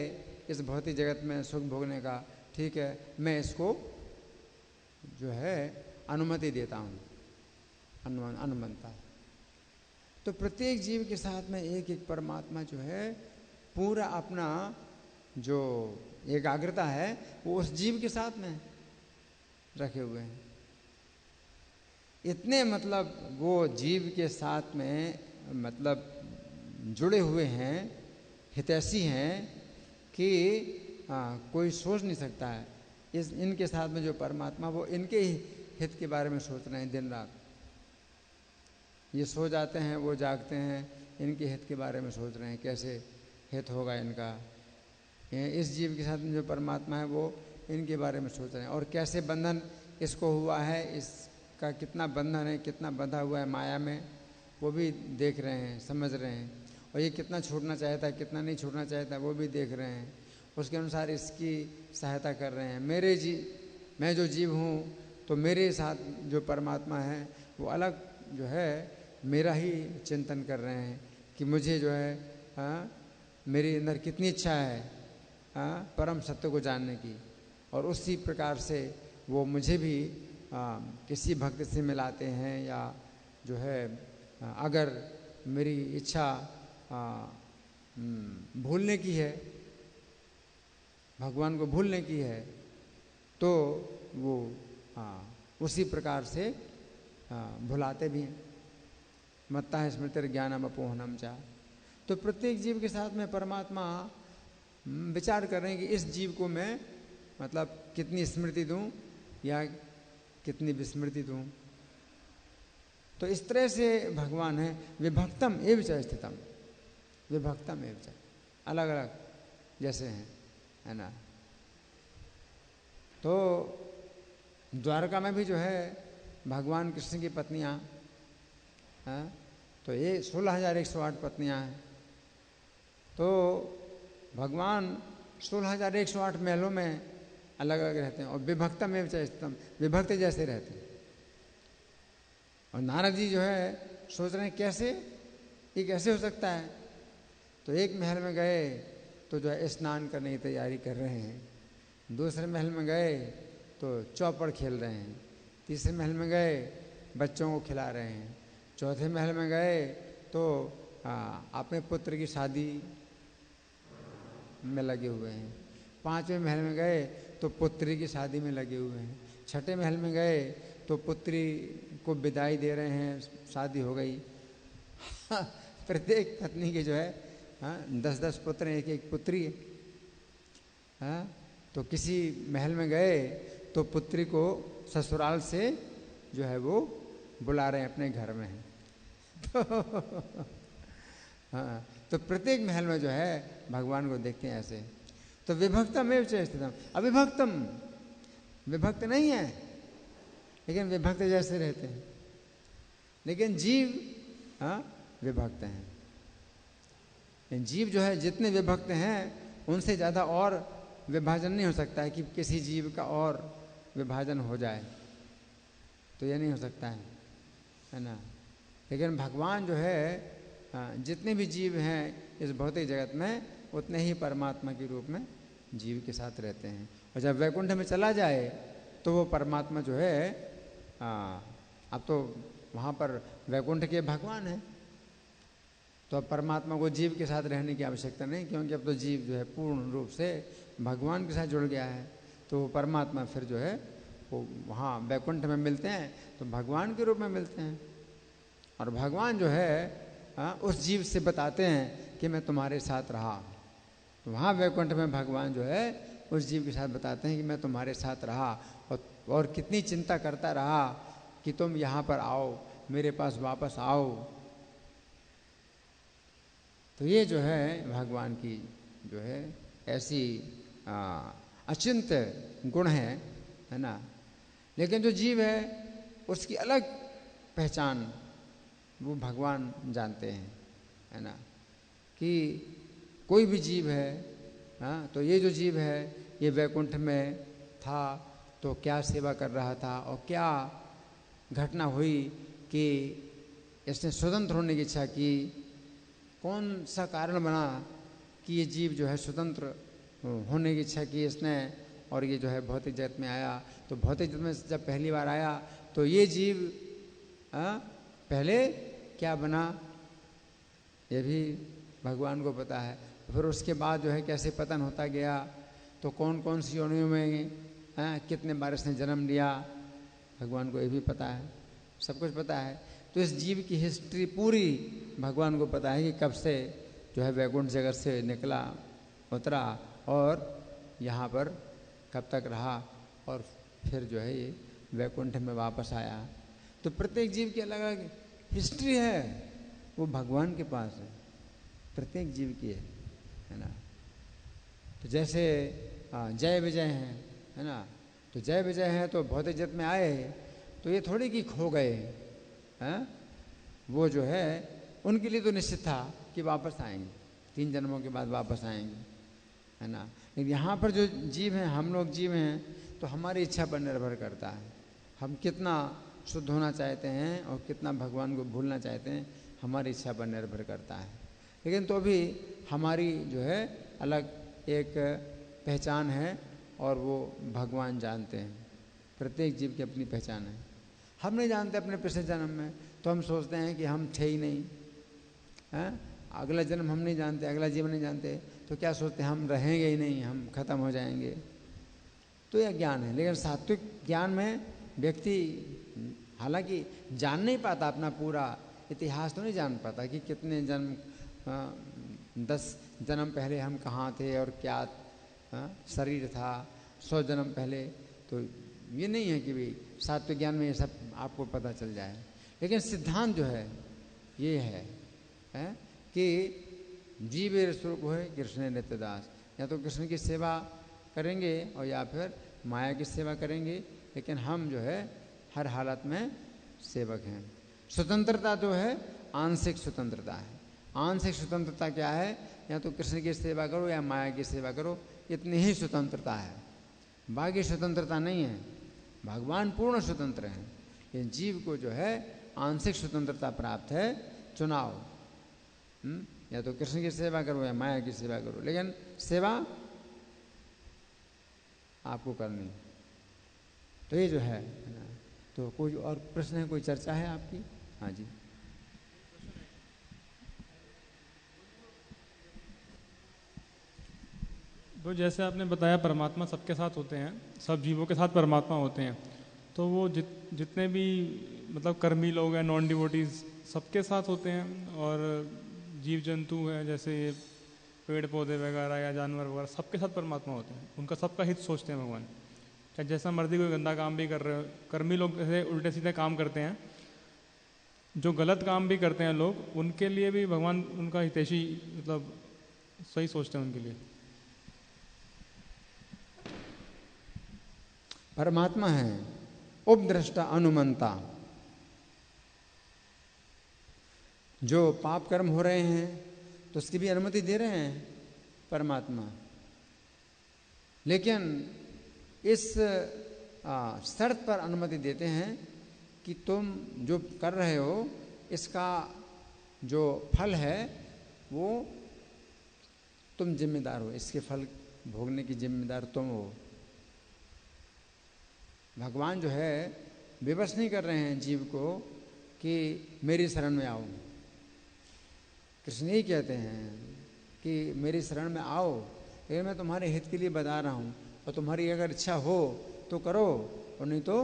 इस भौतिक जगत में सुख भोगने का, ठीक है, मैं इसको जो है अनुमति देता हूँ, अनुमता। तो प्रत्येक जीव के साथ में एक एक परमात्मा जो है पूरा अपना जो एकाग्रता है वो उस जीव के साथ में रखे हुए हैं। इतने मतलब वो जीव के साथ में मतलब जुड़े हुए हैं, हितैषी हैं कि कोई सोच नहीं सकता है इनके साथ में जो परमात्मा वो इनके ही हित के बारे में सोच रहे हैं दिन रात। ये सो जाते हैं, वो जागते हैं, इनके हित के बारे में सोच रहे हैं, कैसे हित होगा इनका। इस जीव के साथ में जो परमात्मा है वो इनके बारे में सोच रहे हैं, और कैसे बंधन इसको हुआ है, इसका कितना बंधन है, कितना बंधा हुआ है माया में, वो भी देख रहे हैं, समझ रहे हैं। और ये कितना छूटना चाहता है, कितना नहीं छूटना चाहता है, वो भी देख रहे हैं। उसके अनुसार इसकी सहायता कर रहे हैं। मैं जो जीव हूँ, तो मेरे साथ जो परमात्मा है वो अलग जो है मेरा ही चिंतन कर रहे हैं कि मुझे जो है मेरे अंदर कितनी इच्छा है परम सत्य को जानने की। और उसी प्रकार से वो मुझे भी किसी भक्त से मिलाते हैं, या जो है अगर मेरी इच्छा भूलने की है, भगवान को भूलने की है, तो वो उसी प्रकार से भुलाते भी हैं। मत्ता स्मृतिर ज्ञानम अपोहनम चा। तो प्रत्येक जीव के साथ में परमात्मा विचार कर रहे हैं कि इस जीव को मैं मतलब कितनी स्मृति दूं या कितनी विस्मृति दूं। तो इस तरह से भगवान है विभक्तम एव च स्थितम, विभक्तम एव च, अलग अलग जैसे हैं, है ना। तो द्वारका में भी जो है भगवान कृष्ण की पत्नियां हैं, तो ये 16,108 पत्नियां हैं। तो भगवान 16,108 महलों में अलग अलग रहते हैं, और विभक्तम एव च स्थितम, विभक्त जैसे रहते हैं। और नारद जी जो है सोच रहे हैं कैसे ये कैसे हो सकता है। तो एक महल में गए तो जो है स्नान करने की तैयारी कर रहे हैं, दूसरे महल में गए तो चौपड़ खेल रहे हैं, तीसरे महल में गए बच्चों को खिला रहे हैं, चौथे महल में गए तो अपने पुत्र की शादी में लगे हुए हैं, पांचवें महल में गए तो पुत्री की शादी में लगे हुए हैं, छठे महल में गए तो पुत्री को विदाई दे रहे हैं, शादी हो गई। प्रत्येक पत्नी के जो है 10-10 पुत्र हैं, एक एक पुत्री है। तो किसी महल में गए तो पुत्री को ससुराल से जो है वो बुला रहे हैं अपने घर में। तो प्रत्येक महल में जो है भगवान को देखते हैं ऐसे। तो विभक्तम एव च स्थितम, अविभक्तम, विभक्त नहीं है लेकिन विभक्त जैसे रहते हैं। लेकिन जीव विभक्त हैं। जीव जो है जितने विभक्त हैं उनसे ज़्यादा और विभाजन नहीं हो सकता है कि किसी जीव का और विभाजन हो जाए, तो ये नहीं हो सकता है ना। लेकिन भगवान जो है जितने भी जीव हैं इस भौतिक जगत में उतने ही परमात्मा के रूप में जीव के साथ रहते हैं। और जब वैकुंठ में चला जाए तो वो परमात्मा जो है अब तो वहाँ पर वैकुंठ के भगवान हैं। तो अब परमात्मा को जीव के साथ रहने की आवश्यकता नहीं, क्योंकि अब तो जीव जो है पूर्ण रूप से भगवान के साथ जुड़ गया है। तो परमात्मा फिर जो है वो वहाँ वैकुंठ में मिलते हैं तो भगवान के रूप में मिलते हैं। और भगवान जो है उस जीव से बताते हैं कि मैं तुम्हारे साथ रहा। तो वहाँ वैकुंठ में भगवान जो है उस जीव के साथ बताते हैं कि मैं तुम्हारे साथ रहा और कितनी चिंता करता रहा कि तुम यहाँ पर आओ, मेरे पास वापस आओ। तो ये जो है भगवान की जो है ऐसी अचिंत्य गुण है ना। लेकिन जो जीव है उसकी अलग पहचान वो भगवान जानते हैं, है ना। कि कोई भी जीव है, हाँ, तो ये जो जीव है ये वैकुंठ में था तो क्या सेवा कर रहा था और क्या घटना हुई कि इसने स्वतंत्र होने की इच्छा की, कौन सा कारण बना कि ये जीव जो है स्वतंत्र होने की इच्छा की इसने और ये जो है भौतिक जगत में आया। तो भौतिक जगत में जब पहली बार आया तो ये जीव पहले क्या बना ये भी भगवान को पता है। फिर उसके बाद जो है कैसे पतन होता गया, तो कौन कौन सी योनियों में कितने बार इसने जन्म लिया, भगवान को ये भी पता है, सब कुछ पता है। तो इस जीव की हिस्ट्री पूरी भगवान को पता है कि कब से जो है वैकुंठ जगत से निकला उतरा और यहाँ पर कब तक रहा और फिर जो है ये वैकुंठ में वापस आया। तो प्रत्येक जीव की अलग अलग हिस्ट्री है, वो भगवान के पास है, प्रत्येक जीव की है ना। तो जैसे जय विजय है ना, तो जय विजय है तो भौतिक जगत में आए तो ये थोड़ी कि खो गए हैं, वो जो है उनके लिए तो निश्चित था कि वापस आएंगे, 3 जन्मों के बाद वापस आएंगे, है ना। लेकिन यहाँ पर जो जीव हैं, हम लोग जीव हैं, तो हमारी इच्छा पर निर्भर करता है, हम कितना शुद्ध होना चाहते हैं और कितना भगवान को भूलना चाहते हैं, हमारी इच्छा पर निर्भर करता है। लेकिन तो भी हमारी जो है अलग एक पहचान है और वो भगवान जानते हैं। प्रत्येक जीव की अपनी पहचान है। हम नहीं जानते अपने पिछले जन्म में, तो हम सोचते हैं कि हम थे ही नहीं, हैं, अगला जन्म हम नहीं जानते, अगला जीवन नहीं जानते, तो क्या सोचते हैं हम रहेंगे ही नहीं, हम खत्म हो जाएंगे। तो यह ज्ञान है। लेकिन सात्विक ज्ञान में व्यक्ति हालांकि जान नहीं पाता, अपना पूरा इतिहास तो नहीं जान पाता कि कितने जन्म 10 जन्म पहले हम कहाँ थे और क्या शरीर था, 100 जन्म पहले। तो ये नहीं है कि भाई सात्विक ज्ञान में ये सब आपको पता चल जाए। लेकिन सिद्धांत जो है ये है कि जीवेर स्वरूप है कृष्ण नित्यदास, या तो कृष्ण की सेवा करेंगे और या फिर माया की सेवा करेंगे, लेकिन हम जो है हर हालत में सेवक हैं। स्वतंत्रता जो है आंशिक स्वतंत्रता है। आंशिक स्वतंत्रता क्या है, या तो कृष्ण की सेवा करो या माया की सेवा करो, इतनी ही स्वतंत्रता है, बाकी स्वतंत्रता नहीं है। भगवान पूर्ण स्वतंत्र हैं, लेकिन जीव को जो है आंशिक स्वतंत्रता प्राप्त है। चुनाव या तो कृष्ण की सेवा करो या माया की सेवा करो, लेकिन सेवा आपको करनी। तो ये जो है ना। तो कोई और प्रश्न है, कोई चर्चा है आपकी? हाँ जी। तो जैसे आपने बताया परमात्मा सबके साथ होते हैं, सब जीवों के साथ परमात्मा होते हैं, तो वो जितने भी मतलब कर्मी लोग हैं, नॉन डिवोटीज, सबके साथ होते हैं। और जीव जंतु हैं जैसे पेड़ पौधे वगैरह या जानवर वगैरह, सबके साथ परमात्मा होते हैं, उनका सबका हित सोचते हैं भगवान। चाहे जैसा मर्जी कोई गंदा काम भी कर रहे हो, कर्मी लोग जैसे उल्टे सीधे काम करते हैं, जो गलत काम भी करते हैं लोग, उनके लिए भी भगवान उनका हितैषी मतलब सही सोचते हैं उनके लिए। परमात्मा है उपद्रष्टा अनुमंता। जो पाप कर्म हो रहे हैं तो उसकी भी अनुमति दे रहे हैं परमात्मा, लेकिन इस शर्त पर अनुमति देते हैं कि तुम जो कर रहे हो इसका जो फल है वो तुम जिम्मेदार हो, इसके फल भोगने की जिम्मेदार तुम हो। भगवान जो है विवश नहीं कर रहे हैं जीव को कि मेरी शरण में आओ। कृष्ण ही कहते हैं कि मेरी शरण में आओ, लेकिन मैं तुम्हारे हित के लिए बता रहा हूँ, और तुम्हारी अगर इच्छा हो तो करो, और नहीं तो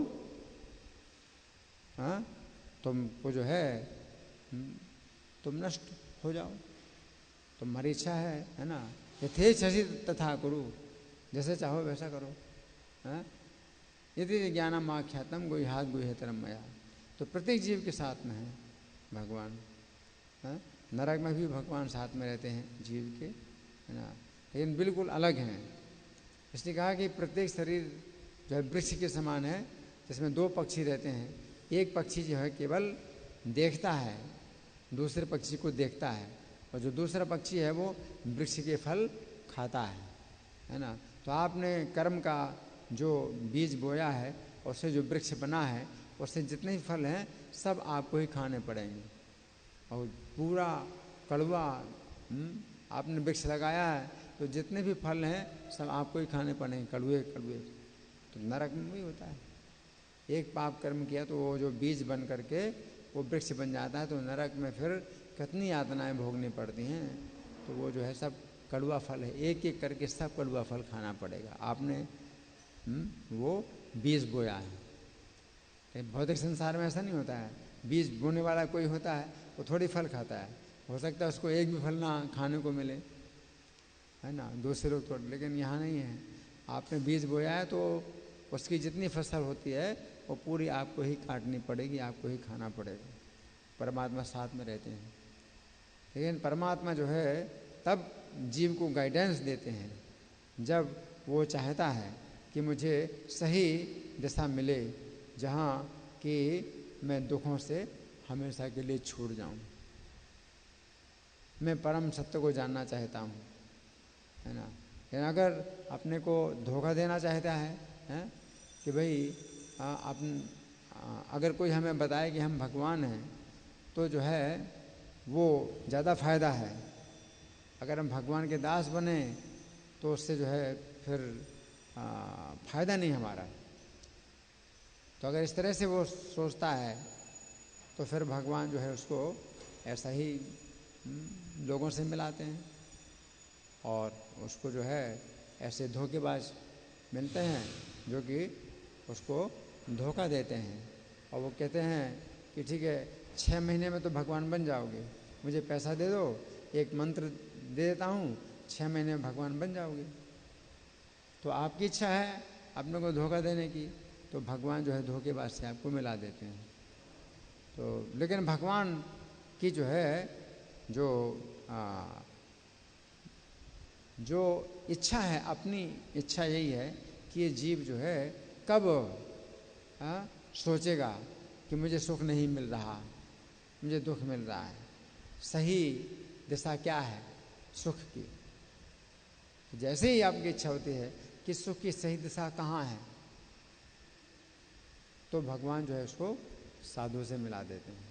हाँ तुमको जो है तुम नष्ट हो जाओ। तुम्हारी इच्छा है ना, यथेच्छसि तथा कुरु, जैसे चाहो वैसा करो। हाँ, यदि ज्ञानम आख्यातम गुह्यात गुह्यतरम मया। तो प्रत्येक जीव के साथ में है भगवान। हाँ, नरक में भी भगवान साथ में रहते हैं जीव के, है ना, लेकिन बिल्कुल अलग हैं। इसलिए कहा कि प्रत्येक शरीर जो है वृक्ष के समान है, जिसमें दो पक्षी रहते हैं। एक पक्षी जो है केवल देखता है, दूसरे पक्षी को देखता है, और जो दूसरा पक्षी है वो वृक्ष के फल खाता है ना। तो आपने कर्म का जो बीज बोया है, उससे जो वृक्ष बना है, उससे जितने भी फल हैं सब आपको ही खाने पड़ेंगे। और पूरा कड़वा आपने वृक्ष लगाया है, तो जितने भी फल हैं सब आपको ही खाने पड़ेंगे, कड़वे कड़वे। तो नरक में भी होता है, एक पाप कर्म किया तो वो जो बीज बन करके वो वृक्ष बन जाता है, तो नरक में फिर कितनी यातनाएं भोगनी पड़ती हैं। तो वो जो है सब कड़वा फल है, एक एक करके सब कड़वा फल खाना पड़ेगा। आपने वो बीज बोया है। भौतिक संसार में ऐसा नहीं होता है, बीज बोने वाला कोई होता है वो थोड़ी फल खाता है, हो सकता है उसको एक भी फल ना खाने को मिले, है ना, दूसरे लोग थोड़े। लेकिन यहाँ नहीं है, आपने बीज बोया है तो उसकी जितनी फसल होती है वो पूरी आपको ही काटनी पड़ेगी, आपको ही खाना पड़ेगा। परमात्मा साथ में रहते हैं, लेकिन परमात्मा जो है तब जीव को गाइडेंस देते हैं जब वो चाहता है कि मुझे सही दिशा मिले, जहाँ कि मैं दुखों से हमेशा के लिए छूट जाऊं। मैं परम सत्य को जानना चाहता हूँ, है ना। लेकिन अगर अपने को धोखा देना चाहता है कि भाई अगर कोई हमें बताए कि हम भगवान हैं, तो जो है वो ज़्यादा फायदा है। अगर हम भगवान के दास बने तो उससे जो है फिर फायदा नहीं हमारा। तो अगर इस तरह से वो सोचता है तो फिर भगवान जो है उसको ऐसा ही लोगों से मिलाते हैं, और उसको जो है ऐसे धोखेबाज मिलते हैं जो कि उसको धोखा देते हैं। और वो कहते हैं कि ठीक है 6 महीने में तो भगवान बन जाओगे, मुझे पैसा दे दो, एक मंत्र दे देता हूँ, 6 महीने में भगवान बन जाओगे। तो आपकी इच्छा है अपने को धोखा देने की, तो भगवान जो है धोखेबाज से आपको मिला देते हैं। तो लेकिन भगवान की जो है जो इच्छा है, अपनी इच्छा यही है कि ये जीव जो है कब सोचेगा कि मुझे सुख नहीं मिल रहा, मुझे दुख मिल रहा है, सही दिशा क्या है सुख की। जैसे ही आपकी इच्छा होती है कि सुख की सही दिशा कहाँ है, तो भगवान जो है उसको साधु से मिला देते हैं।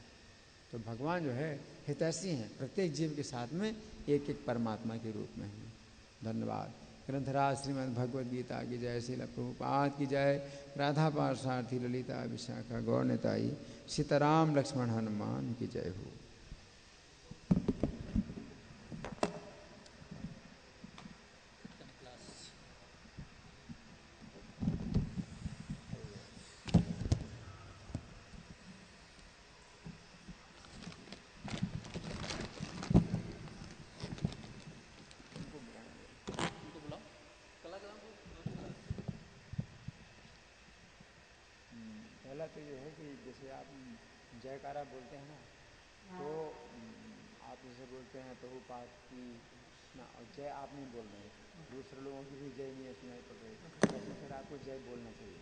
तो भगवान जो है हितैषी हैं, प्रत्येक जीव के साथ में एक एक परमात्मा के रूप में हैं। धन्यवाद। ग्रंथराज श्रीमद् भगवद गीता की जय, श्रील प्रभुपाद की जय, राधा पार्षार्थी ललिता विशाखा गौर निताई, सीताराम लक्ष्मण हनुमान की जय हो। पहला तो ये है कि जैसे आप जयकारा बोलते हैं ना, तो आप जैसे बोलते हैं प्रभुपाद की ना, और जय आप नहीं बोल रहे, दूसरे लोगों की भी जय नहीं सुनाई पड़ रही, ऐसे फिर आपको जय बोलना चाहिए।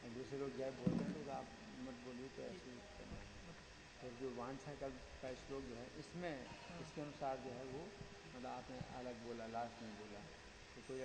और दूसरे लोग जय बोल रहे हैं तो आप मत बोलिए, तो ऐसे ही करना है। फिर जो वांछा का श्लोक जो है इसमें इसके अनुसार जो है वो मतलब आपने अलग बोला, लास्ट में बोला, तो कोई